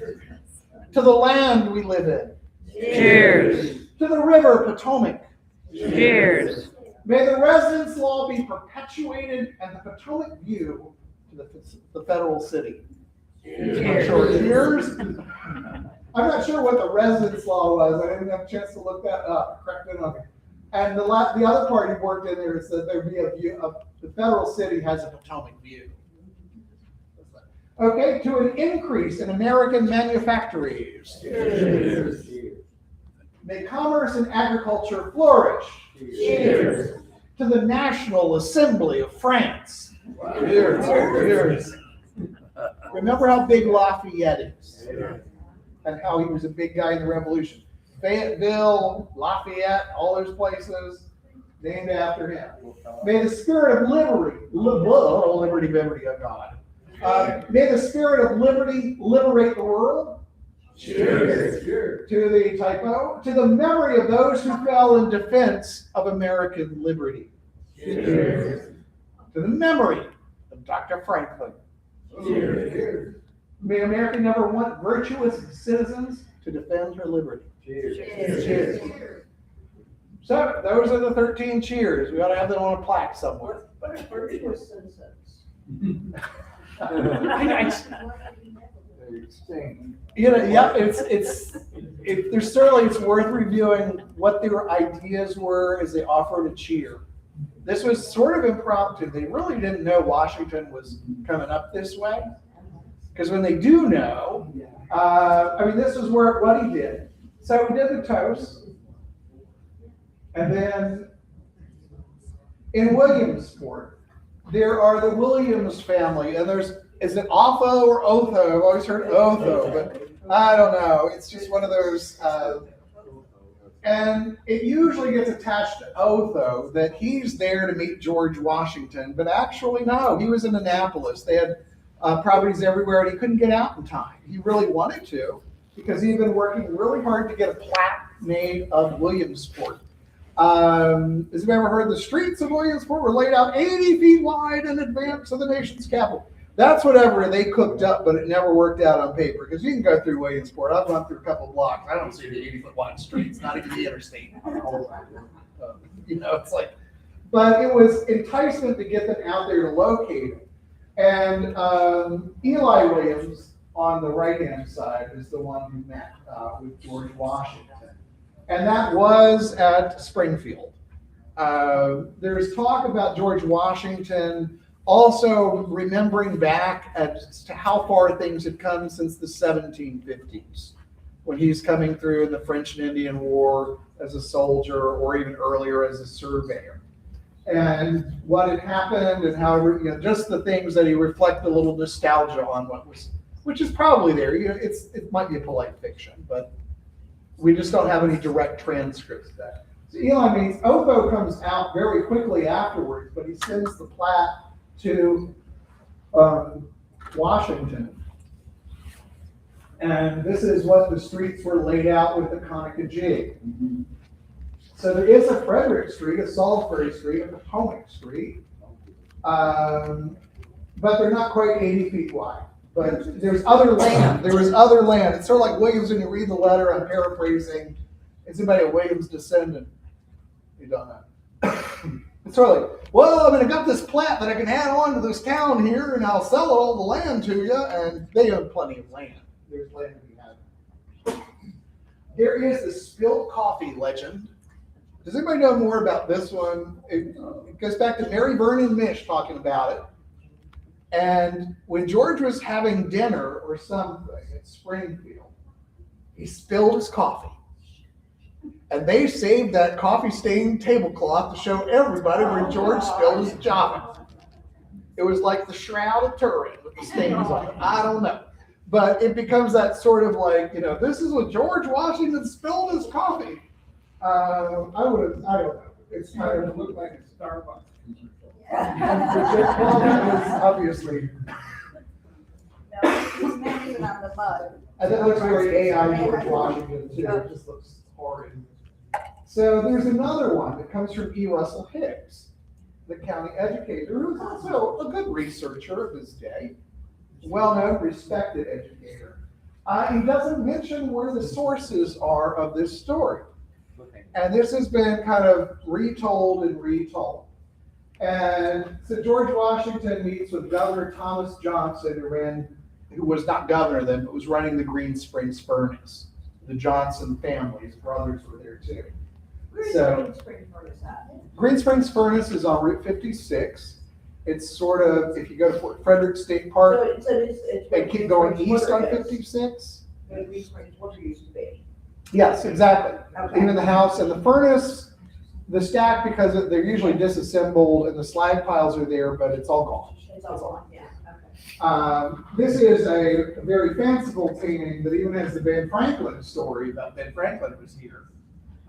To the land we live in. Cheers. To the river Potomac. Cheers. May the residence law be perpetuated and the Potomac view to the federal city. Cheers. I'm not sure what the residence law was. I didn't have a chance to look that up. Correct it up. And the other part he worked in there said there'd be a view of the federal city has a Potomac view. Okay, to an increase in American manufactories. Cheers. May commerce and agriculture flourish. Cheers. To the National Assembly of France. Cheers. Cheers. Remember how big Lafayette is and how he was a big guy in the Revolution. Fayetteville, Lafayette, all those places named after him. May the spirit of liberty, liberty, oh God. May the spirit of liberty liberate the world. Cheers. Cheers. To the typo. To the memory of those who fell in defense of American liberty. Cheers. To the memory of Dr. Franklin. Cheers. Cheers. May America never want virtuous citizens to defend her liberty. Cheers. Cheers. Cheers. So those are the 13 cheers. We ought to have them on a plaque somewhere. What are virtuous citizens? There's certainly, it's worth reviewing what their ideas were as they offered a cheer. This was sort of impromptu. They really didn't know Washington was coming up this way. Because when they do know, this is what he did. So we did the toast. And then in Williamsport, there are the Williams family. And is it Otho or Otho? I've always heard Otho, but I don't know. It's just one of those. And it usually gets attached to Otho that he's there to meet George Washington. But actually, no, he was in Annapolis. They had properties everywhere, and he couldn't get out in time. He really wanted to, because he'd been working really hard to get a plaque made of Williamsport. Has anybody ever heard the streets of Williamsport were laid out 80 feet wide in advance of the nation's capital? That's whatever they cooked up, but it never worked out on paper, because you can go through Williamsport. I've gone through a couple blocks. I don't see the 80-foot wide streets, not even the interstate. It's like, but it was enticement to get them out there to locate them. And Eli Williams on the right-hand side is the one who met with George Washington. And that was at Springfield. There's talk about George Washington also remembering back as to how far things had come since the 1750s, when he's coming through in the French and Indian War as a soldier, or even earlier as a surveyor. And what had happened, and how, just the things that he reflected a little nostalgia on what was, which is probably there. It might be a polite fiction, but we just don't have any direct transcripts of that. So Eli means Otho comes out very quickly afterwards, but he sends the plat to Washington. And this is what the streets were laid out with the Conica jig. So there is a Frederick Street, a Salisbury Street, a Potomac Street, but they're not quite 80 feet wide. But there's other land. There was other land. It's sort of like Williams when you read the letter. I'm paraphrasing. Is anybody a Williams descendant? You don't know. It's sort of like, well, I got this plat that I can add on to this town here, and I'll sell all the land to you. And they own plenty of land. There's land to be had. There is the spilled coffee legend. Does anybody know more about this one? It goes back to Mary Vernon Mish talking about it. And when George was having dinner or something at Springfield, he spilled his coffee. And they saved that coffee-stained tablecloth to show everybody where George spilled his coffee. It was like the Shroud of Turin with the stains on it. I don't know. But it becomes that sort of like, this is what George Washington spilled his coffee. I don't know. It's kind of looked like a Starbucks. Well, that was obviously. No, he's not even on the mug. And that looks very AI George Washington too. It just looks horrid. So there's another one that comes from E. Russell Hicks, the county educator, who was also a good researcher of his day, well-known, respected educator. He doesn't mention where the sources are of this story. And this has been kind of retold and retold. And so George Washington meets with Governor Thomas Johnson, who was not governor then, but was running the Green Springs furnace. The Johnson family's brothers were there too. So Green Springs furnace is on Route 56. It's sort of, if you go to Fort Frederick State Park, and keep going east on 56. Green Springs, what it used to be. Yes, exactly. Okay. Even the house and the furnace, the stack, because they're usually disassembled and the slag piles are there, but it's all gone. It's all gone, yeah, okay. This is a very fanciful painting that even has the Ben Franklin story about Ben Franklin was here.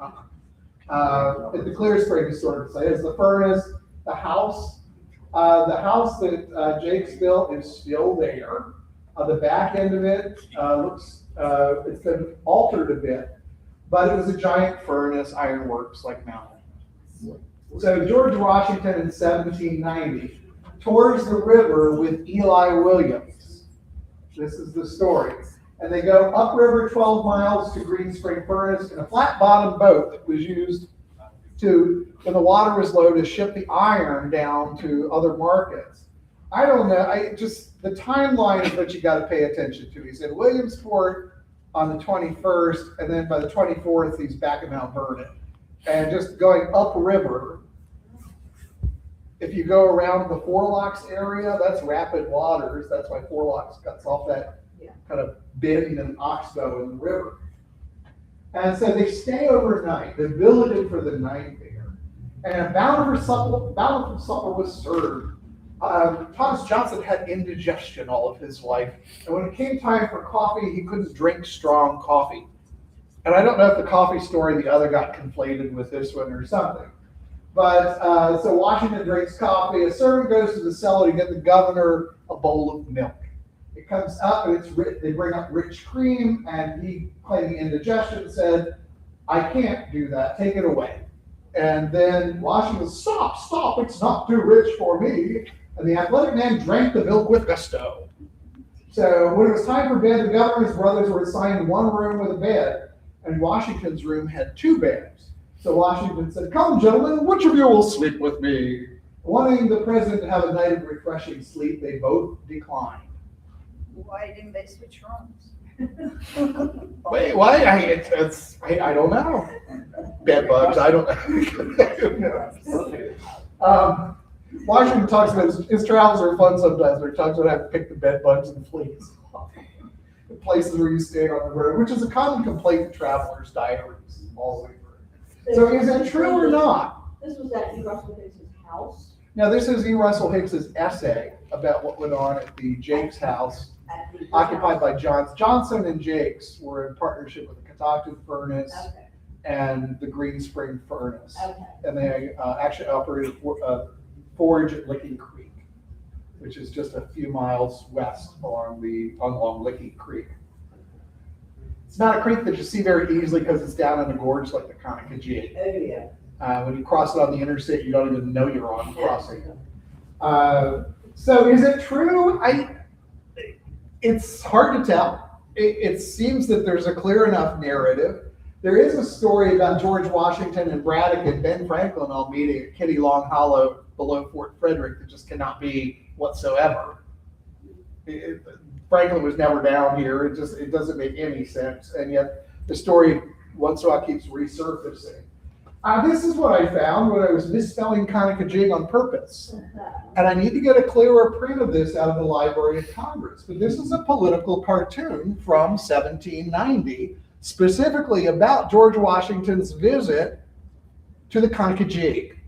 At the Clear Spring Historical Site is the furnace, the house. The house that Jake's built is still there. The back end of it looks, it's been altered a bit, but it was a giant furnace, ironworks like mountain. So George Washington in 1790 tours the river with Eli Williams. This is the story. And they go upriver 12 miles to Green Spring Furnace in a flat-bottomed boat that was used to, when the water was low, to ship the iron down to other markets. I don't know. The timeline is what you got to pay attention to. He's in Williamsport on the 21st, and then by the 24th, he's back in Mount Vernon. And just going upriver, if you go around the Four Locks area, that's rapid waters. That's why Four Locks cuts off that kind of bend and oxbow in the river. And so they stay overnight. They're billeted for the night there. And a bountiful supper was served. Thomas Johnson had indigestion all of his life. And when it came time for coffee, he couldn't drink strong coffee. And I don't know if the coffee story, the other got conflated with this one or something. But so Washington drinks coffee. A servant goes to the cellar to get the governor a bowl of milk. It comes up and they bring up rich cream, and he, claiming indigestion, said, "I can't do that, take it away." And then Washington, stop, it's not too rich for me. And the athletic man drank the milk with gusto. So when it was time for bed, the governor's brothers were assigned one room with a bed, and Washington's room had two beds. So Washington said, "Come, gentlemen, which of you will sleep with me?" Wanting the president to have a night of refreshing sleep, they both declined. Why didn't they switch rooms? Wait, why? I don't know. Bed bugs, I don't know. Washington talks about his travels are fun sometimes, where he talks about having to pick the bed bugs and fleas. The places where you stay on the road, which is a common complaint in travelers' diaries all the way through. So is that true or not? This was at E. Russell Hicks' house. Now, this is E. Russell Hicks's essay about what went on at the Jakes house, At the occupied by Johnson and Jakes were in partnership with the Catoctin Furnace Okay, and the Green Spring Furnace. okay. And they actually operated a forge at Licking Creek, which is just a few miles west along Licking Creek. It's not a creek that you see very easily because it's down in a gorge like the Conococheague. Oh, yeah. When you cross it on the interstate, you don't even know you're on crossing it. So is it true? It's hard to tell. It seems that there's a clear enough narrative. There is a story about George Washington and Braddock and Ben Franklin all meeting at Kitty Long Hollow below Fort Frederick that just cannot be whatsoever. Franklin was never down here. It doesn't make any sense. And yet the story once in a while keeps resurfacing. This is what I found when I was misspelling Conococheague on purpose. And I need to get a clearer print of this out of the Library of Congress. But this is a political cartoon from 1790, specifically about George Washington's visit to the Conococheague.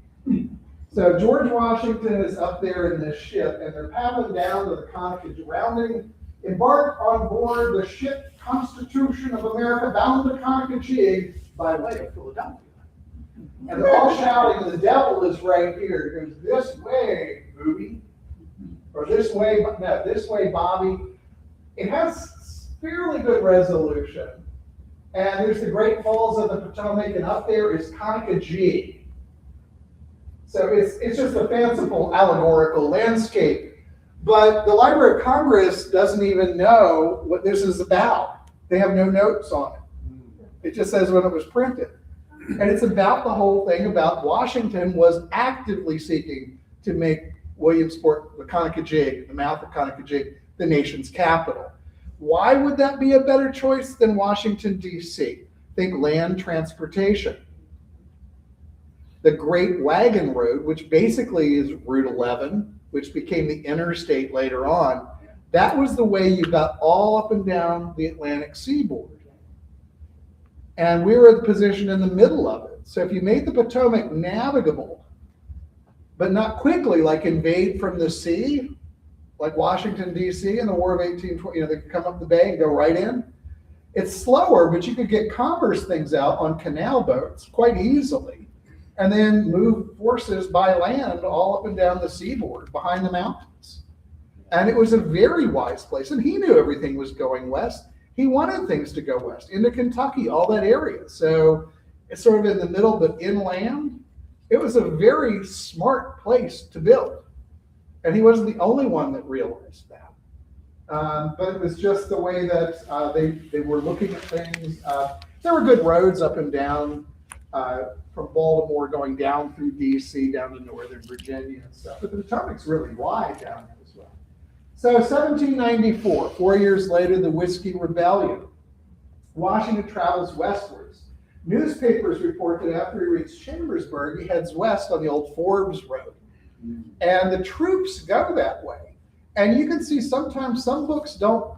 So George Washington is up there in this ship, and they're paddling down to the Conococheague, embarked on board the ship Constitution of America bound to Conococheague by way of Philadelphia. And they're all shouting, the devil is right here. It goes, this way, booby. Or this way, no, this way, Bobby. It has fairly good resolution. And there's the Great Falls of the Potomac, and up there is Conococheague. So it's just a fanciful allegorical landscape. But the Library of Congress doesn't even know what this is about. They have no notes on it. It just says when it was printed. And it's about the whole thing about Washington was actively seeking to make Williamsport, the Conococheague, the mouth of Conococheague, the nation's capital. Why would that be a better choice than Washington, D.C.? Think land transportation. The Great Wagon Road, which basically is Route 11, which became the interstate later on, that was the way you got all up and down the Atlantic seaboard. And we were positioned in the middle of it. So if you made the Potomac navigable, but not quickly, like invade from the sea, like Washington, D.C. in the War of 1820, they could come up the bay and go right in. It's slower, but you could get commerce things out on canal boats quite easily, and then move forces by land all up and down the seaboard behind the mountains. And it was a very wise place, and he knew everything was going west. He wanted things to go west, into Kentucky, all that area. So it's sort of in the middle, but inland. It was a very smart place to build. And he wasn't the only one that realized that. But it was just the way that they were looking at things. There were good roads up and down from Baltimore going down through D.C., down to Northern Virginia and stuff. But the Potomac's really wide down there as well. So 1794, 4 years later, the Whiskey Rebellion. Washington travels westwards. Newspapers report that after he reached Chambersburg, he heads west on the old Forbes Road. And the troops go that way. And you can see sometimes some books don't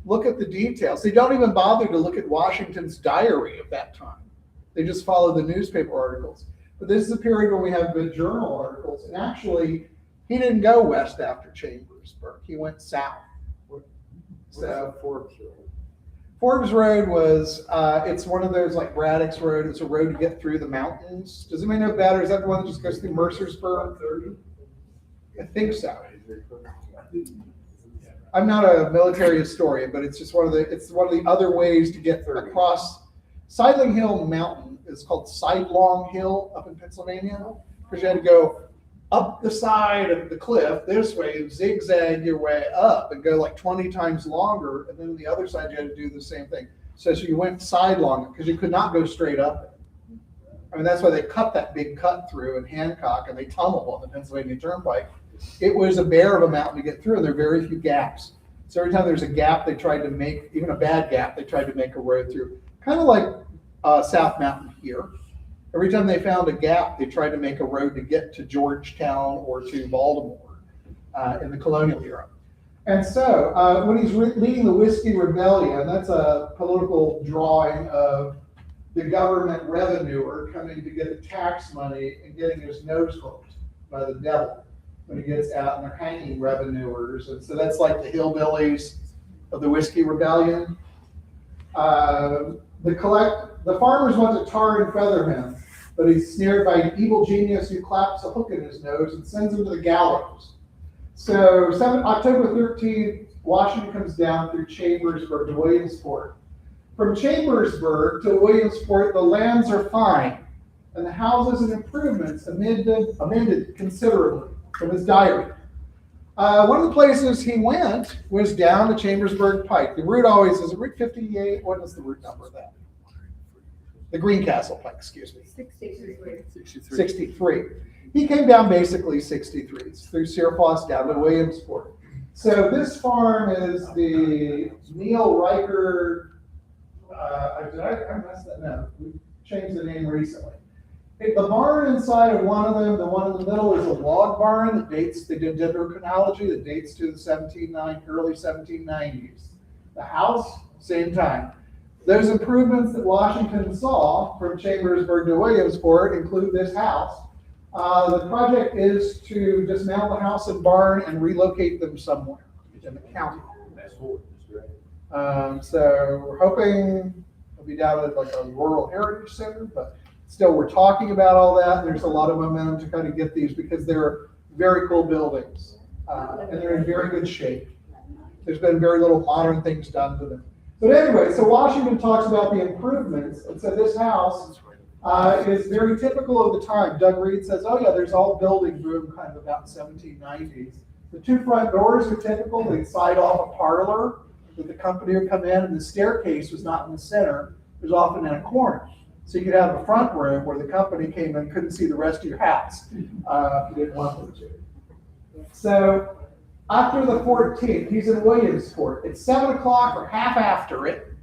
look at the details. They don't even bother to look at Washington's diary of that time. They just follow the newspaper articles. But this is a period when we have good journal articles. And actually, he didn't go west after Chambersburg. He went south. So Forbes Road was, it's one of those like Braddock's Road. It's a road to get through the mountains. Does anybody know better? Is that the one that just goes through Mercersburg? I think so. I'm not a military historian, but it's just one of the other ways to get across. Sidling Hill Mountain is called Sidelong Hill up in Pennsylvania, because you had to go up the side of the cliff this way and zigzag your way up and go like 20 times longer, and then on the other side you had to do the same thing. So you went sidelong because you could not go straight up it. I mean, that's why they cut that big cut through in Hancock and they tunnel on the Pennsylvania Turnpike. It was a bear of a mountain to get through, and there are very few gaps. So every time there's a gap, they tried to make, even a bad gap, they tried to make a road through. Kind of like South Mountain here. Every time they found a gap, they tried to make a road to get to Georgetown or to Baltimore in the colonial era. And so when he's leading the Whiskey Rebellion, that's a political drawing of the government revenuer coming to get the tax money and getting his nose hooked by the devil when he gets out, and they're hanging revenuers. And so that's like the hillbillies of the Whiskey Rebellion. The farmers want to tar and feather him, but he's snared by an evil genius who claps a hook in his nose and sends him to the gallows. So October 13th, Washington comes down through Chambersburg to Williamsport. From Chambersburg to Williamsport, the lands are fine, and the houses and improvements amended considerably from his diary. One of the places he went was down the Chambersburg Pike. The route always is Route 58. What is the route number of that? The Greencastle Pike, excuse me. 63. He came down basically 63. It's through Searfoss down to Williamsport. So this farm is the Neil Riker. Did I mess that? No, we changed the name recently. The barn inside of one of them, the one in the middle, is a log barn that dates, they did dendrochronology, that dates to the early 1790s. The house, same time. Those improvements that Washington saw from Chambersburg to Williamsport include this house. The project is to dismantle the house and barn and relocate them somewhere in the county. That's cool. That's great. So we're hoping it'll be down at like a rural heritage center, but still we're talking about all that. There's a lot of momentum to kind of get these because they're very cool buildings and they're in very good shape. There's been very little modern things done to them. But anyway, so Washington talks about the improvements, and so this house is very typical of the time. Doug Reed says, oh yeah, there's all building boom kind of about 1790s. The two front doors are typical. They'd side off a parlor that the company would come in, and the staircase was not in the center. It was often in a corner. So you could have a front room where the company came in and couldn't see the rest of your house if you didn't want them to. So after the 14th, he's in Williamsport. It's 7 o'clock or half after it.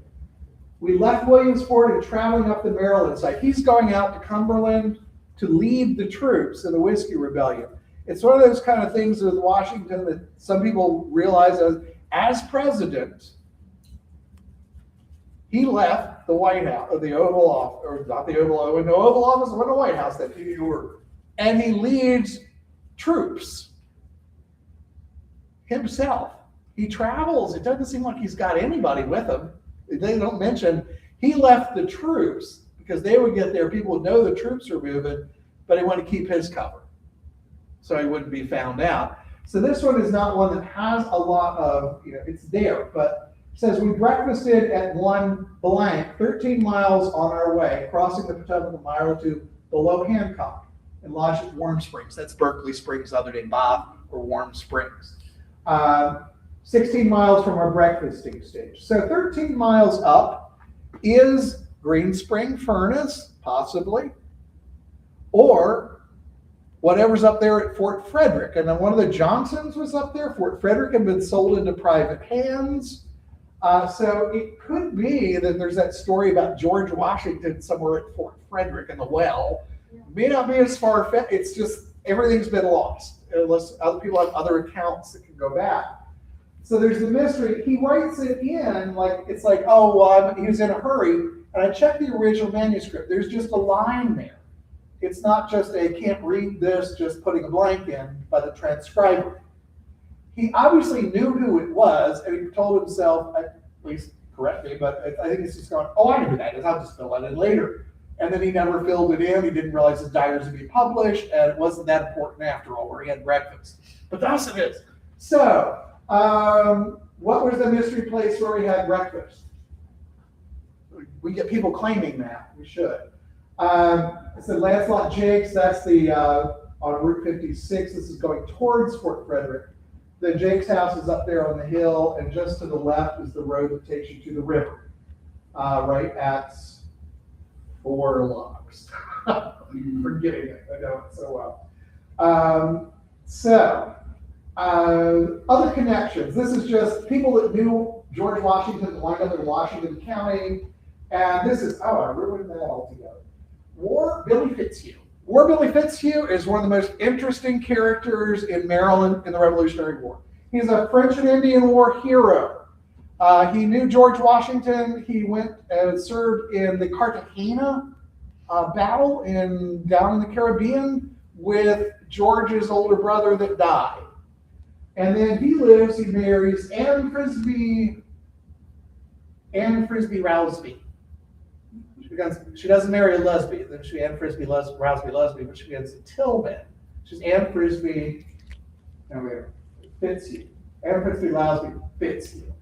We left Williamsport and traveling up the Maryland side. He's going out to Cumberland to lead the troops in the Whiskey Rebellion. It's one of those kind of things with Washington that some people realize as president, he left the White House, or the Oval Office, or not the Oval Office, the Oval Office, or the White House, that you were, and he leads troops himself. He travels. It doesn't seem like he's got anybody with him. They don't mention he left the troops because they would get there. People would know the troops are moving, but he wanted to keep his cover so he wouldn't be found out. So this one is not one that has a lot of, it's there, but it says we breakfasted at one blank, 13 miles on our way, crossing the Potomac a mile or two below Hancock and lodged at Warm Springs. That's Berkeley Springs, other name Bath or Warm Springs. 16 miles from our breakfasting stage. So 13 miles up is Green Spring Furnace, possibly, or whatever's up there at Fort Frederick. And then one of the Johnsons was up there. Fort Frederick had been sold into private hands. So it could be that there's that story about George Washington somewhere at Fort Frederick in the well. It may not be as far-fetched. It's just everything's been lost unless other people have other accounts that can go back. So there's the mystery. He writes it in like, it's like, oh, well, he was in a hurry. And I checked the original manuscript. There's just a line there. It's not just a can't read this, just putting a blank in by the transcriber. He obviously knew who it was, and he told himself, at least correct me, but I think it's just going, oh, I know who that is. I'll just fill it in later. And then he never filled it in. He didn't realize his diaries would be published, and it wasn't that important after all, where he had breakfast. But that's it is. So, what was the mystery place where we had breakfast? We get people claiming that. We should. It said Lancelot Jakes. That's the on Route 56. This is going towards Fort Frederick. The Jakes house is up there on the hill, and just to the left is the road that takes you to the river, right at 4 logs. Forgetting it, I know it so well. Other connections. This is just people that knew George Washington that wind up in Washington County. And this is, I ruined that altogether. War Billy Fitzhugh. War Billy Fitzhugh is one of the most interesting characters in Maryland in the Revolutionary War. He's a French and Indian War hero. He knew George Washington. He went and served in the Cartagena battle down in the Caribbean with George's older brother that died. And then he marries Anne Frisbee Rousby. She doesn't marry a lesbian, then she Anne Frisbee Rousby lesbian, but she gets a Tillman. She's Anne Frisbee Fitzhugh. Anne Frisbee Rousby Fitzhugh.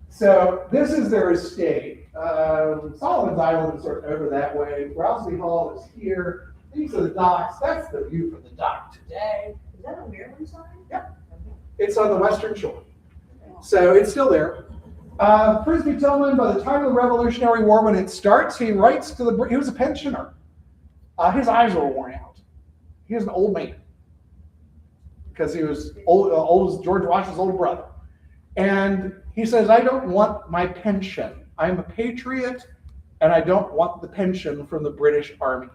So this is their estate. Solomon's Island is sort of over that way. Rousby Hall is here. These are the docks. That's the view from the dock today. Is that on Maryland side? Yep. It's on the western shore. So it's still there. Frisbee Tillman, by the time of the Revolutionary War, when it starts, he writes to he was a pensioner. His eyes were worn out. He was an old man because he was old as George Washington's older brother. And he says, I don't want my pension. I'm a patriot, and I don't want the pension from the British Army.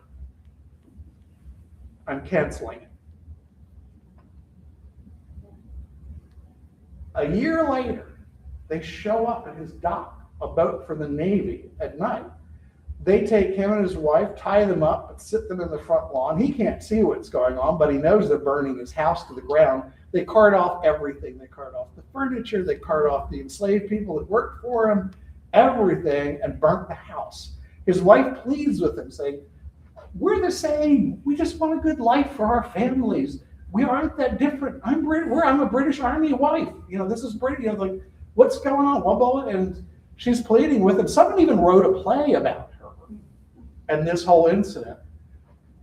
I'm canceling it. A year later, they show up at his dock, a boat from the Navy at night. They take him and his wife, tie them up, and sit them in the front lawn. He can't see what's going on, but he knows they're burning his house to the ground. They cart off everything. They cart off the furniture. They cart off the enslaved people that worked for him, everything, and burnt the house. His wife pleads with him, saying, we're the same. We just want a good life for our families. We aren't that different. I'm a British Army wife. This is British. Like, what's going on? Well, and she's pleading with him. Someone even wrote a play about her and this whole incident.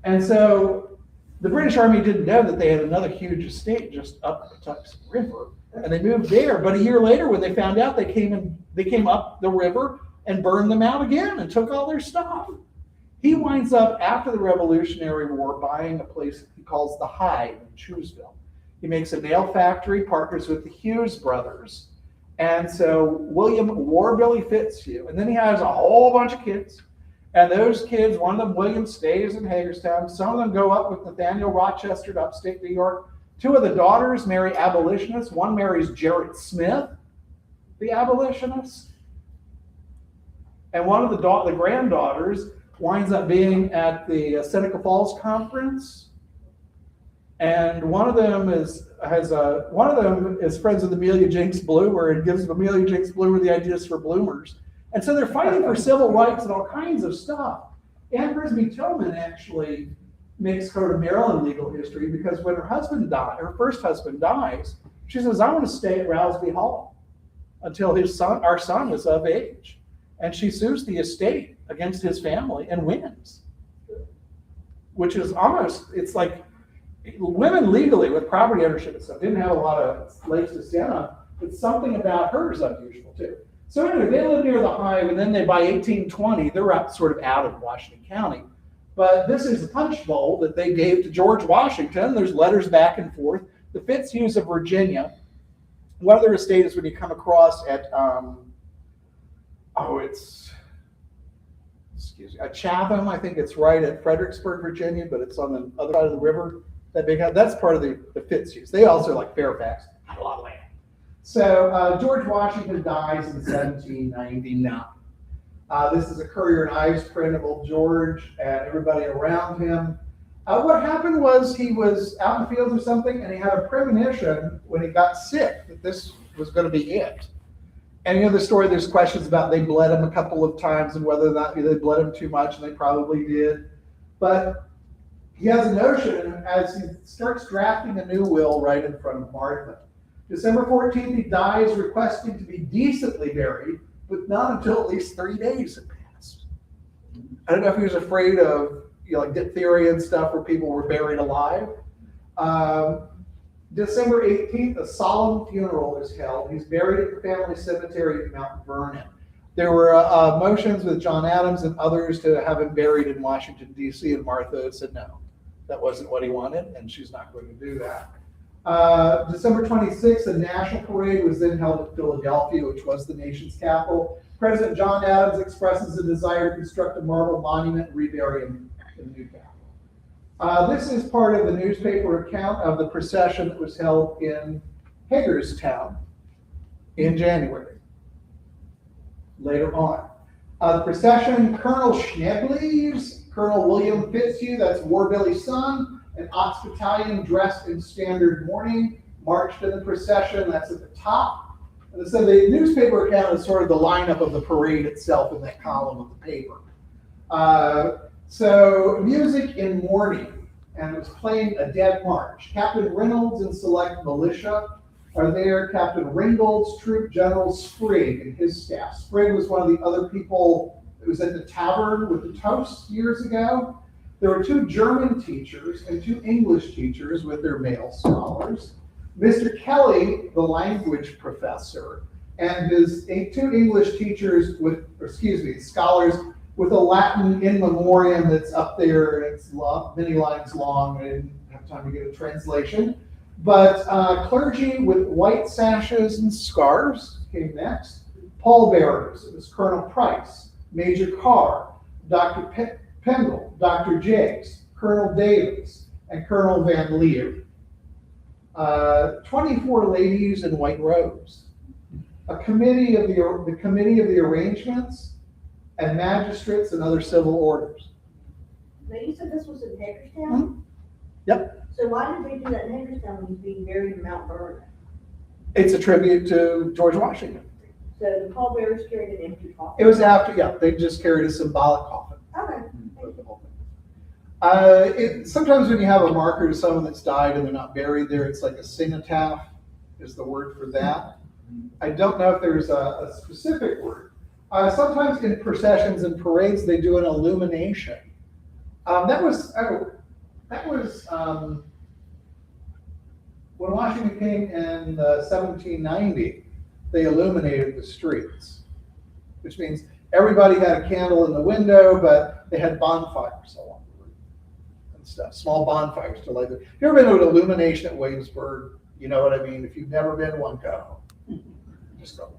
And so the British Army didn't know that they had another huge estate just up the Tucson River, and they moved there. But a year later, when they found out, they came up the river and burned them out again and took all their stuff. He winds up, after the Revolutionary War, buying a place he calls the Hive in Chewsville. He makes a nail factory, partners with the Hughes brothers. And so War Billy Fitzhugh. And then he has a whole bunch of kids. And those kids, one of them, William, stays in Hagerstown. Some of them go up with Nathaniel Rochester to upstate New York. 2 of the daughters marry abolitionists. One marries Jarrett Smith, the abolitionist. And one of the granddaughters winds up being at the Seneca Falls Conference. And one of them is friends with Amelia Jinks Bloomer and gives Amelia Jinks Bloomer the ideas for bloomers. And so they're fighting for civil rights and all kinds of stuff. Anne Frisbee Tillman actually makes code of Maryland legal history because when her first husband dies, she says, I want to stay at Rousby Hall until our son is of age. And she sues the estate against his family and wins. Which is it's like women legally with property ownership and stuff didn't have a lot of legs to stand on, but something about her is unusual too. So anyway, they live near the Hive, and then by 1820, they're up sort of out of Washington County. But this is the punch bowl that they gave to George Washington. There's letters back and forth. The Fitzhughs of Virginia, one of their estate is when you come across at, Chatham, I think it's right at Fredericksburg, Virginia, but it's on the other side of the river. That's part of the Fitzhughs. They also, like Fairfax, had a lot of land. So George Washington dies in 1799. This is a Currier and Ives print of old George and everybody around him. What happened was he was out in the field or something, and he had a premonition when he got sick that this was going to be it. And the story, there's questions about they bled him a couple of times and whether or not they bled him too much, and they probably did. But he has a notion as he starts drafting a new will right in front of Martha. December 14th, he dies requesting to be decently buried, but not until at least 3 days had passed. I don't know if he was afraid of like diphtheria and stuff where people were buried alive. December 18th, a solemn funeral is held. He's buried at the family cemetery at Mount Vernon. There were motions with John Adams and others to have him buried in Washington, D.C., and Martha said no. That wasn't what he wanted, and she's not going to do that. December 26th, a national parade was then held at Philadelphia, which was the nation's capital. President John Adams expresses a desire to construct a marble monument and rebury him in the new capital. This is part of the newspaper account of the procession that was held in Hagerstown in January. Later on. The procession, Colonel Schneeblees, Colonel William Fitzhugh, that's Warbilly's son, an Ox Battalion dressed in standard mourning, marched in the procession, that's at the top. And so the newspaper account is sort of the lineup of the parade itself in that column of the paper. So music in mourning, and it was playing a dead march. Captain Reynolds and select militia are there. Captain Ringgold's troop, General Sprigg and his staff. Sprigg was one of the other people that was at the tavern with the toast years ago. There were 2 German teachers and 2 English teachers with their male scholars. Mr. Kelly, the language professor, and his 2 English teachers scholars with a Latin in memoriam that's up there. It's many lines long. I didn't have time to get a translation. But clergy with white sashes and scarves came next. Pallbearers, it was Colonel Price, Major Carr, Dr. Pendle, Dr. Jakes, Colonel Davis, and Colonel Van Leer. 24 ladies in white robes. A committee of the committee of the arrangements, and magistrates and other civil orders. Now, you said this was in Hagerstown? Yep. So why did they do that in Hagerstown when he's being buried in Mount Vernon? It's a tribute to George Washington. So the pallbearers carried an empty coffin? It was after, yeah, they just carried a symbolic coffin. Okay. For the whole thing. Sometimes when you have a marker to someone that's died and they're not buried there, it's like a cenotaph is the word for that. I don't know if there's a specific word. Sometimes in processions and parades, they do an illumination. That was when Washington came in 1790, they illuminated the streets, which means everybody had a candle in the window, but they had bonfires along the route and stuff, small bonfires to light. If you've ever been to an illumination at Williamsburg, you know what I mean. If you've never been one, go. Just go.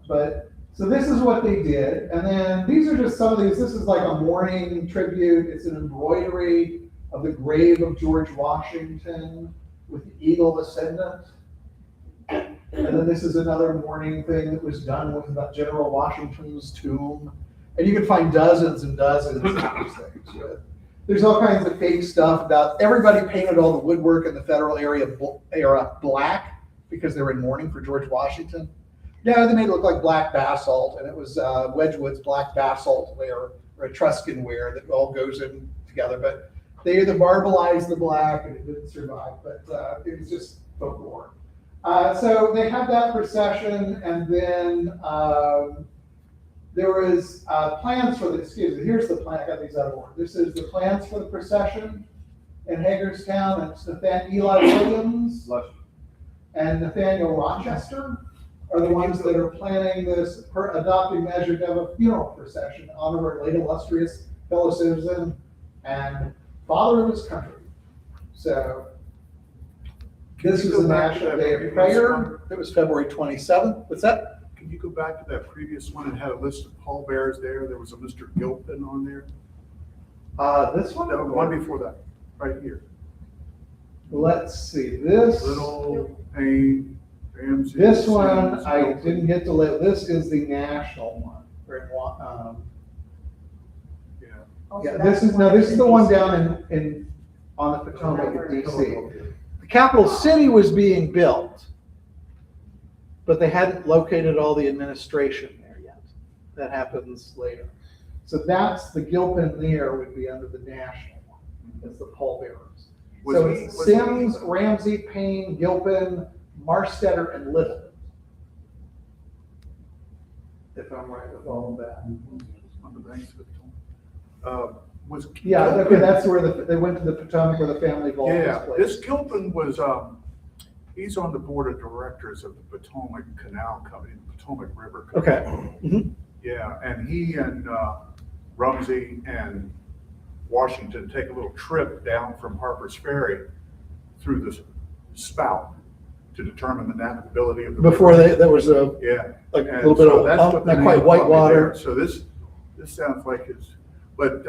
But so this is what they did, and then these are just some of these. This is like a mourning tribute. It's an embroidery of the grave of George Washington with the eagle ascendant. And then this is another mourning thing that was done with about General Washington's tomb. And you can find dozens and dozens of these things. There's all kinds of fake stuff about everybody painted all the woodwork in the federal era black because they were in mourning for George Washington. No, they made it look like black basalt, and it was Wedgwood's black basalt ware or Etruscan ware that all goes in together. But they either marbleized the black and it didn't survive, but it was just folklore. So they had that procession, and then there was plans for the, here's the plan, I got these out of order. This is the plans for the procession in Hagerstown, and it's Eli Williams and Nathaniel Rochester are the ones that are planning this adopting measure to have a funeral procession in honor of our late illustrious fellow citizen and father of his country. So this is the National Day of Prayer. It was February 27th. What's that? Can you go back to that previous one? It had a list of pallbearers there. There was a Mr. Gilpin on there. This one? No, one before that, right here. Let's see, this. Little Payne, Ramsey. This one, Sims, I Gilpin. didn't get to let, this is the national one. Yeah. Yeah, this is the one down in on the Potomac in DC. The capital city was being built, but they hadn't located all the administration there yet. That happens later. So that's the Gilpin there would be under the national one, as the pallbearers. So it's Sims, Ramsey, Payne, Gilpin, Marstetter, and Little. If I'm right with all of that. On the banks of the Potomac. Was Yeah, okay, Gilpin- that's where they went to the Potomac where the family vault was Yeah, placed. this Gilpin was, He's on the board of directors of the Potomac Canal Company, the Potomac River Company. Okay. Mhm. Yeah, and he and Rumsey and Washington take a little trip down from Harper's Ferry through the spout to determine the navigability of the Before river. there was a Yeah. like a And little bit so of that's what the not quite name white brought me water. there. So this sounds like it's, but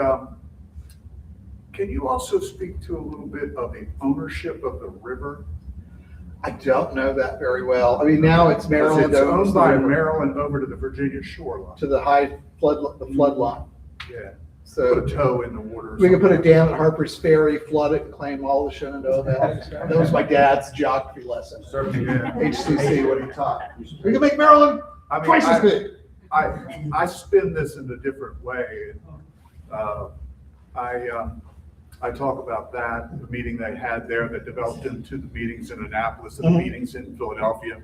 can you also speak to a little bit of the ownership of the river? I don't know that very well. I mean, now it's Maryland It's owns owned the by river Maryland over to the Virginia shoreline. to the high flood line. Yeah, So put a toe in the water. or we can put a something. dam at Harper's Ferry, flood it, and claim all the Shenandoah Valley. That was my dad's geography lesson. Yeah. HCC, what he taught. We can make Maryland I mean, twice as big. I spin this in a different way. I talk about that, the meeting they had there that developed into the meetings in Annapolis and the Mhm. meetings in Philadelphia.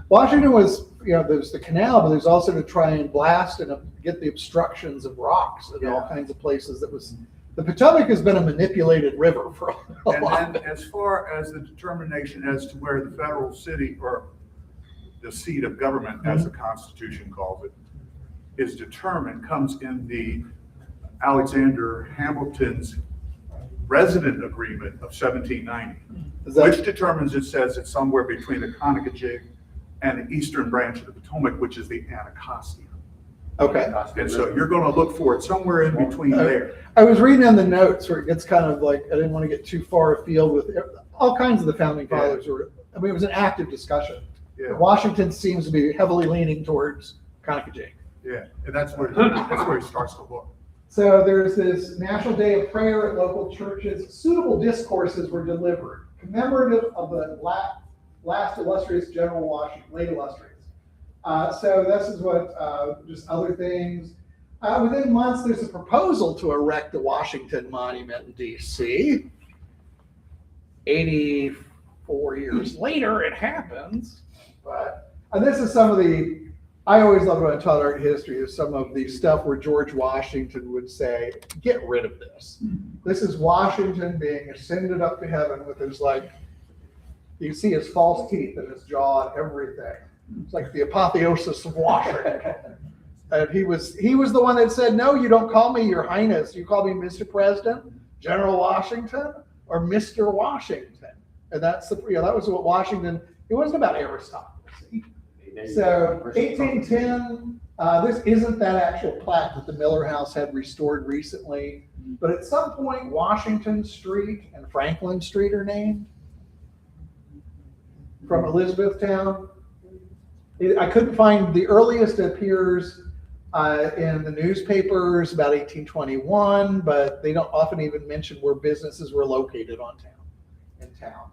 Washington was, there's the canal, but there's also to try and blast and get the obstructions of rocks in all kinds of places. The Potomac has been a manipulated river for a And lot. then as far as the determination as to where the federal city or the seat of government, as the Constitution calls it, is determined, comes in the Alexander Hamilton's resident agreement of 1790, Is that- which determines, it says it's somewhere between the Conococheague and the eastern branch of the Potomac, which is the Anacostia. Okay. And so you're going to look for it somewhere in between there. I was reading in the notes where it gets kind of like, I didn't want to get too far afield with all kinds of the founding fathers it was an active discussion. Yeah, Washington seems to be heavily leaning towards Conococheague. yeah, and that's where he starts to look. So there's this National Day of Prayer at local churches. Suitable discourses were delivered, commemorative of the last illustrious General Washington, late illustrious. So this is what, just other things. Within months, there's a proposal to erect the Washington Monument in DC. 84 years later, it happens. But, and this is some of I always loved when I taught art history, is some of the stuff where George Washington would say, get rid of this. This is Washington being ascended up to heaven with his, you can see his false teeth in his jaw and everything. It's like the apotheosis of Washington. And he was the one that said, no, you don't call me your highness. You call me Mr. President, General Washington, or Mr. Washington. And that's that was what Washington, it wasn't about aristocracy. So 1810, this isn't that actual plaque that the Miller House had restored recently, but at some point, Washington Street and Franklin Street are named from Elizabethtown. I couldn't find, the earliest appears in the newspapers about 1821, but they don't often even mention where businesses were located in town.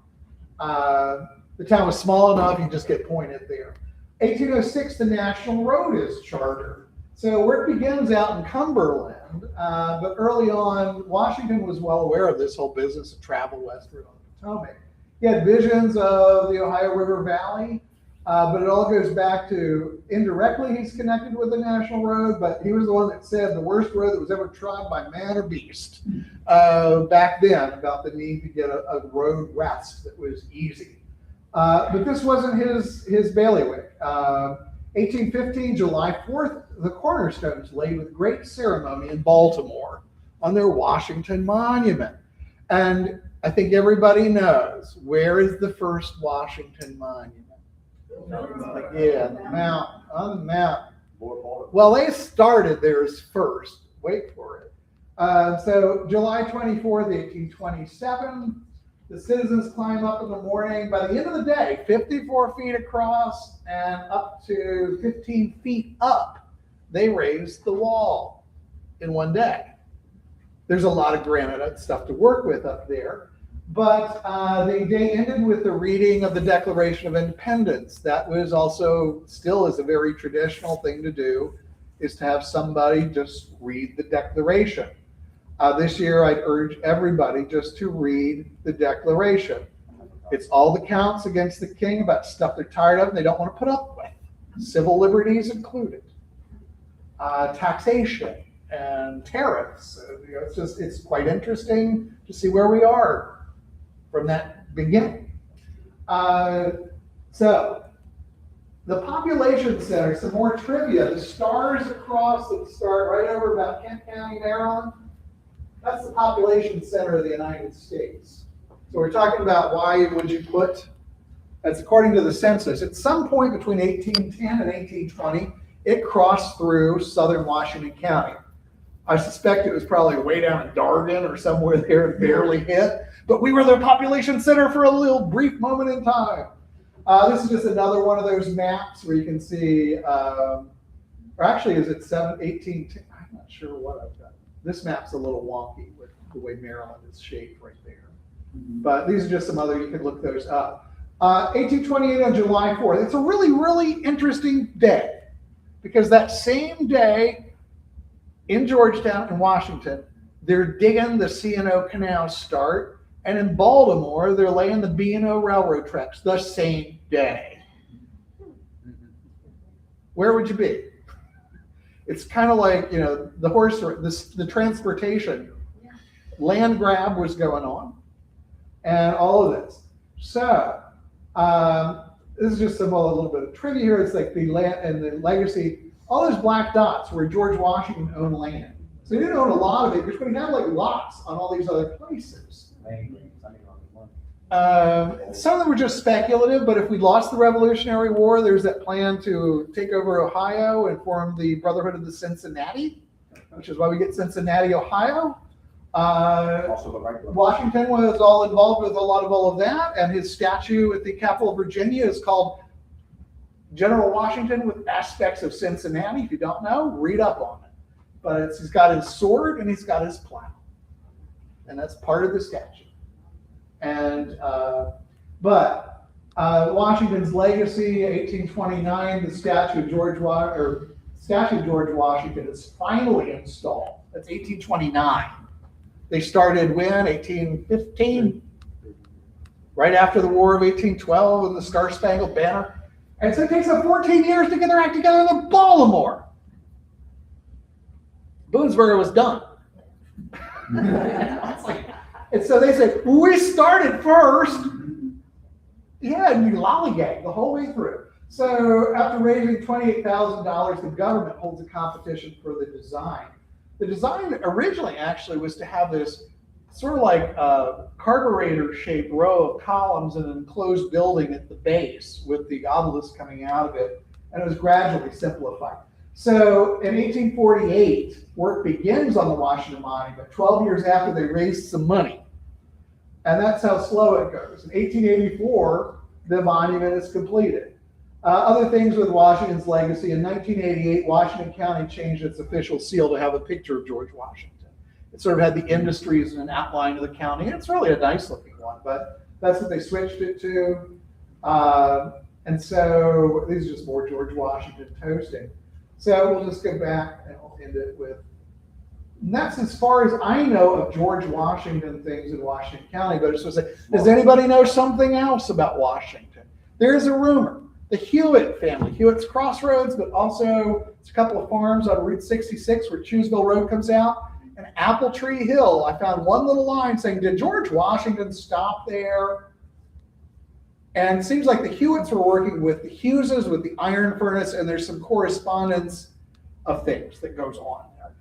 The town was small enough, you just get pointed there. 1806, the National Road is chartered. So work begins out in Cumberland, but early on, Washington was well aware of this whole business of travel westward on the Potomac. He had visions of the Ohio River Valley, but it all goes back to, indirectly he's connected with the National Road, but he was the one that said the worst road that was ever trod by man or beast back then, about the need to get a road west that was easy. But this wasn't his bailiwick. 1815, July 4th, the cornerstones laid with great ceremony in Baltimore on their Washington Monument. And I think everybody knows, where is the first Washington Monument? On the mountain. Well, they started theirs first. Wait for it. So July 24th, 1827, the citizens climb up in the morning. By the end of the day, 54 feet across and up to 15 feet up, they raised the wall in one day. There's a lot of granite stuff to work with up there. But the day ended with the reading of the Declaration of Independence. That was also, still is a very traditional thing to do, is to have somebody just read the Declaration. This year, I'd urge everybody just to read the Declaration. It's all the counts against the king about stuff they're tired of and they don't want to put up with. Civil liberties included. Taxation and tariffs. It's quite interesting to see where we are from that beginning. So, the population center, some more trivia. The stars across that start right over about Kent County, Maryland, that's the population center of the United States. So we're talking about why would you put, that's according to the census, at some point between 1810 and 1820, it crossed through southern Washington County. I suspect it was probably way down in Dargan or somewhere there and barely hit, but we were the population center for a little brief moment in time. This is just another one of those maps where you can see, or actually is it 1810? I'm not sure what I've got. This map's a little wonky with the way Maryland is shaped right there. But these are just some other, you can look those up. 1828 on July 4th. It's a really, really interesting day because that same day in Georgetown and Washington, they're digging the C&O Canal start. And in Baltimore, they're laying the B&O railroad tracks the same day. Where would you be? It's kind of like, you know, the transportation. Land grab was going on and all of this. So, this is just a little bit of trivia here. It's like the land and the legacy. All those black dots where George Washington owned land. So he didn't own a lot of it, but he had like lots on all these other places. Some of them were just speculative, but if we lost the Revolutionary War, there's that plan to take over Ohio and form the Brotherhood of the Cincinnati, which is why we get Cincinnati, Ohio. Washington was all involved with a lot of all of that, and his statue at the Capitol of Virginia is called General Washington with aspects of Cincinnati. If you don't know, read up on it. But he's got his sword and he's got his plow, and that's part of the statue. And Washington's legacy, 1829, the statue of George Washington is finally installed. That's 1829. They started when? 1815, right after the War of 1812 and the Star Spangled Banner. And so it takes them 14 years to get their act together in Baltimore. Boonsboro was done. And so they say, we started first. Yeah, and you lollygag the whole way through. So after raising $28,000, the government holds a competition for the design. The design originally actually was to have this sort of like a carburetor-shaped row of columns in an enclosed building at the base with the obelisk coming out of it, and it was gradually simplified. So in 1848, work begins on the Washington Monument, 12 years after they raised some money. And that's how slow it goes. In 1884, the monument is completed. Other things with Washington's legacy, in 1988, Washington County changed its official seal to have a picture of George Washington. It sort of had the industries and an outline of the county. It's really a nice looking one, but that's what they switched it to. And so these are just more George Washington toasting. So we'll just go back and we'll end it with, and that's as far as I know of George Washington things in Washington County. But it's supposed to say, does anybody know something else about Washington? There's a rumor. The Hewitt family, Hewitt's Crossroads, but also it's a couple of farms on Route 66 where Chewsville Road comes out, and Apple Tree Hill. I found one little line saying, did George Washington stop there? And it seems like the Hewitts were working with the Hugheses with the iron furnace, and there's some correspondence of things that goes on there.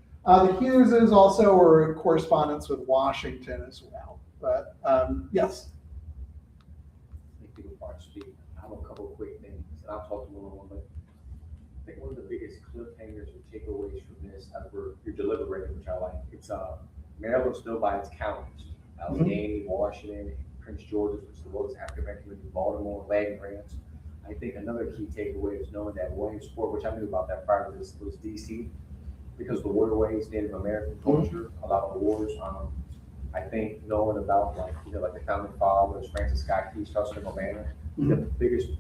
The Hugheses also were in correspondence with Washington as well. But yes. I have a couple of quick things, and I'll talk to one, but I think one of the biggest cliffhangers or takeaways from this, as you're deliberating, which I like, it's Maryland's still by its counties. Allegheny, Washington, Prince George's, which is the lowest African community, Baltimore, Land Grants. I think another key takeaway is knowing that Williamsport, which I knew about that prior to this, was DC, because the waterways, Native American culture, a lot of the wars. I think knowing about like the founding fathers, Francis Scott Key, Star Spangled Banner. The biggest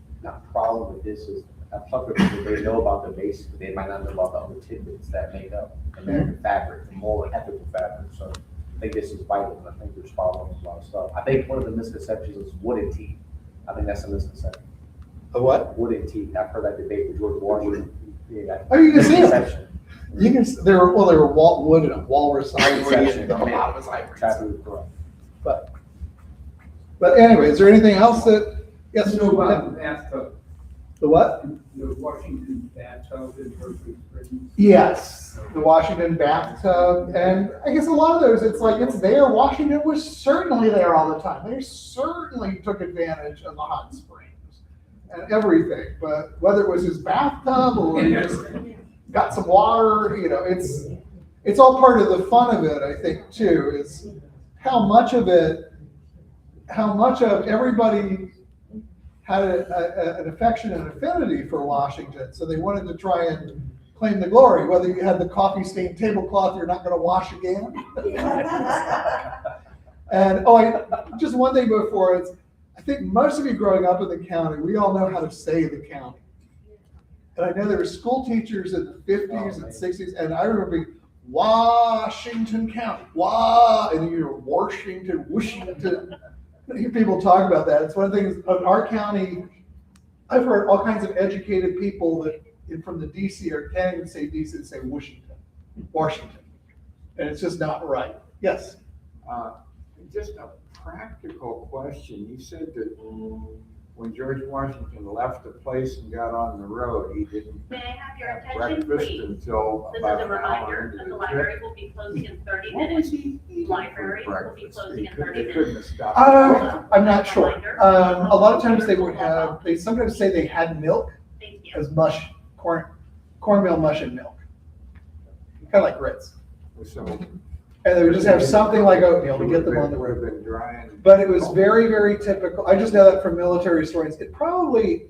problem with this is that people, they know about the basics, but they might not know about the other tidbits that make up American fabric, the moral and ethical fabric. So I think this is vital, and I think you're spot on with a lot of stuff. I think one of the misconceptions is wooden teeth. I think that's a misconception. A what? Wooden teeth. I've heard that debate with George Washington. Yeah, oh, you can see them. You can. They were wood and a walrus ivory and a lot of ivory. Exactly correct. But anyway, is there anything else that Yes, No, about the bathtub, the what? the Washington bathtub in Berkeley Prison. Yes, the Washington bathtub, and I guess a lot of those, it's like, it's there. Washington was certainly there all the time. They certainly took advantage of the hot springs and everything, but whether it was his bathtub or he just got some water, you know, it's all part of the fun of it, I think, too, is how much of everybody had an affection and affinity for Washington, so they wanted to try and claim the glory, whether you had the coffee stained tablecloth you're not gonna wash again. And, just one thing before, I think most of you growing up in the county, we all know how to say the county. And I know there were school teachers in the 50s and 60s, and I remember being, Washington County, and you know, Washington. I hear people talk about that. It's one of the things of our county. I've heard all kinds of educated people that from the DC or can't even say DC, they say Washington, and it's just not right. Yes. Just a practical question. You said that when George Washington left the place and got on the road, he didn't May I have your have attention, breakfast please? until This is about a an hour reminder into that the the library trip. will be closing in 30 What was minutes. he eating Library for will be breakfast? closing in They 30 couldn't minutes. have stopped. I'm not sure. A lot of times they would have. They sometimes say they had milk Thank you. as mush, cornmeal mush and milk, kind of like grits. So And they would just have something like oatmeal to get them on the would have road. been dry and. But it was very, very typical. I just know that from military historians. He probably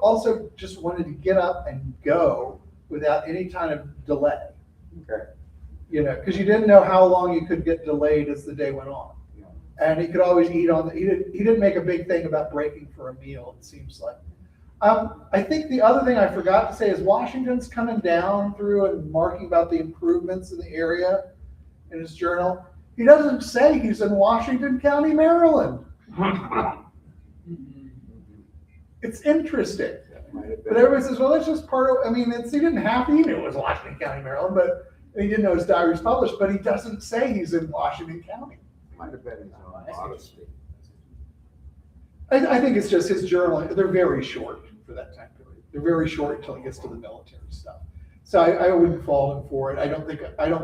also just wanted to get up and go without any kind of delay. Okay. You know, because you didn't know how long you could get delayed as the day went on. Yeah. And he could always eat on he didn't make a big thing about breaking for a meal, it seems like. I think the other thing I forgot to say is Washington's coming down through and marking about the improvements in the area in his journal. He doesn't say he's in Washington County, Maryland. It's interesting. That might have But been. everybody says, well, that's just part of, he didn't have to, he knew it was Washington County, Maryland, but he didn't know his diary was published, but he doesn't say he's in Washington County. Might have been his own modesty. I think it's just his journal. They're very short for that time period. They're very short until he gets to the military stuff. So I wouldn't fault him for it. I don't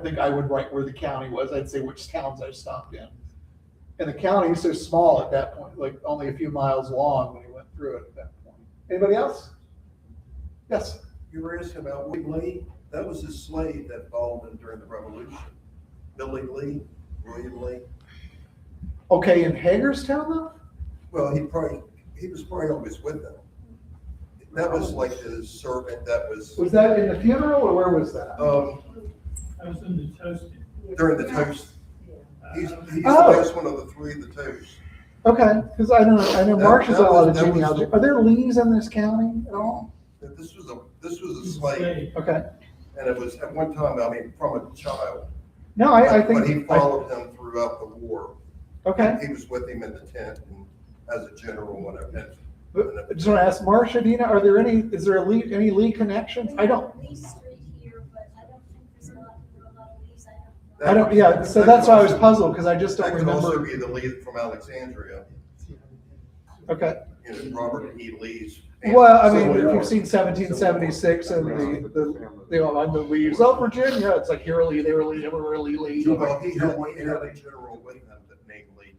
think I would write where the county was. I'd say which towns I stopped in. And the county is so small at that point, like only a few miles long when he went through it at that point. Anybody else? Yes. You were asking about William Lee. That was his slave that followed him during the Revolution. Billy Lee, William Lee. Okay, in Hagerstown though? Well, he was probably always with them. That was like his servant. That was Was that in the funeral or where was that? I was in the toasting. during the toast. He's the Oh. last one of the three of the toast. Okay, because I know Marsh has that a lot of was- that was genealogy. the- Are there Lees in this county at all? This was a slave, Okay. and it was at one time. From a child. No, I But he think, followed him throughout the war. okay. He was with him in the tent and as a general when it went. I just want to ask Marcia, Dina, is there any Lee connections? I don't, Lee Street here, but I don't think there's a lot of Lees. yeah, so that's why I was puzzled, because I just That don't could also remember. be the lead from Alexandria, Okay. Robert E. Lee's. Well, I mean, Civil if War. you've seen 1776 and I'm the Lees of Virginia, it's like here Lee, they were Lee, they were really Lee. Well, he had a general with him that named Lee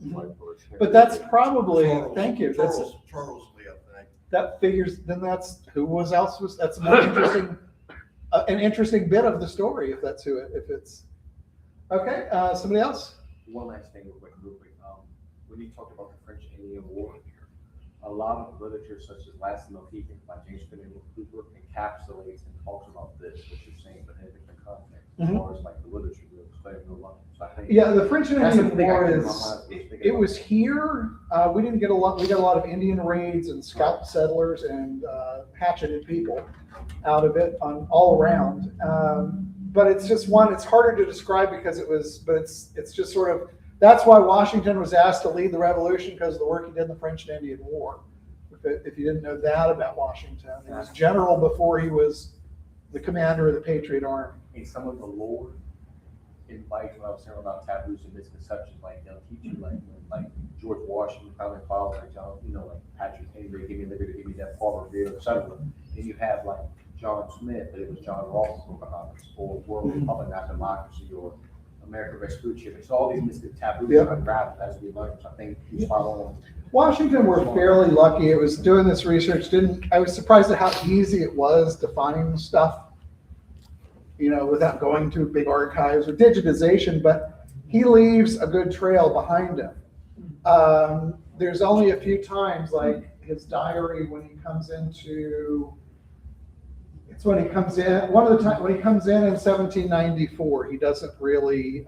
too. But that's probably, thank you, that's, Charles Lee, I think. that figures, then that's, that's more interesting, an interesting bit of the story, if that's if it's, okay, somebody else? One last thing real quick. When you talked about the French Indian War, a lot of literature such as Last of the Mohican by James Fenimore Cooper encapsulates and talks about this, what you're saying, but in a different context, as far as like the literature goes, playing no line. So I think Yeah, the French and that's the Indian thing I War keep in my is, mind, thinking it about. was here, we didn't get a lot, we got a lot of Indian raids and scout settlers and hatcheted people out of it all around. But it's just it's harder to describe because it's just sort of, that's why Washington was asked to lead the revolution, because of the work he did in the French and Indian War. If you didn't know that about Washington, he was general before he was the commander of the Patriot Army. In some of the lore, in Mike, when I was saying about taboos and misconceptions, like they'll teach you like when like George Washington founding fathers like John, you know, like Patrick Henry, give me liberty, give me that Paul Revere, etc. Then you have like John Smith, but it was John Rawls who about this, or World Republic, not democracy, or American Rescue. It's all these taboos Yep. unraveled as we learn, which I think you follow on. Washington, we're fairly lucky. It was doing this research, I was surprised at how easy it was to find stuff, you know, without going to big archives or digitization, but he leaves a good trail behind him. There's only a few times, like his diary, when he comes into, it's when he comes in, one of the times, when he comes in 1794, he doesn't really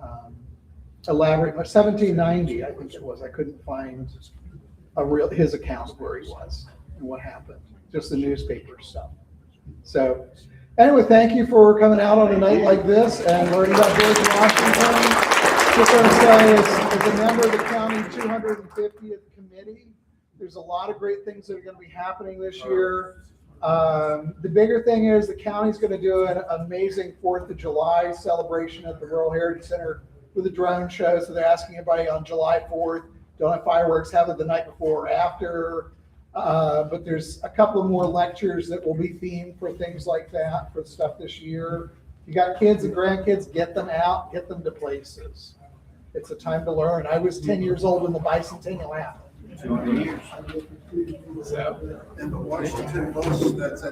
elaborate much. 1790, I think it was. I couldn't find his account where he was and what happened, just the newspaper stuff. So anyway, thank you for coming out on a night like this and learning about George Washington. Just want to say, as a member of the county 250th committee, there's a lot of great things that are going to be happening this year. The bigger thing is the county's going to do an amazing 4th of July celebration at the Rural Heritage Center with a drone show. So they're asking everybody on July 4th, don't have fireworks, have it the night before or after. But there's a couple more lectures that will be themed for things like that, for stuff this year. If you got kids and grandkids, get them out, get them to places. It's a time to learn. I was 10 years old when the bicentennial happened. And the Washington bus that's at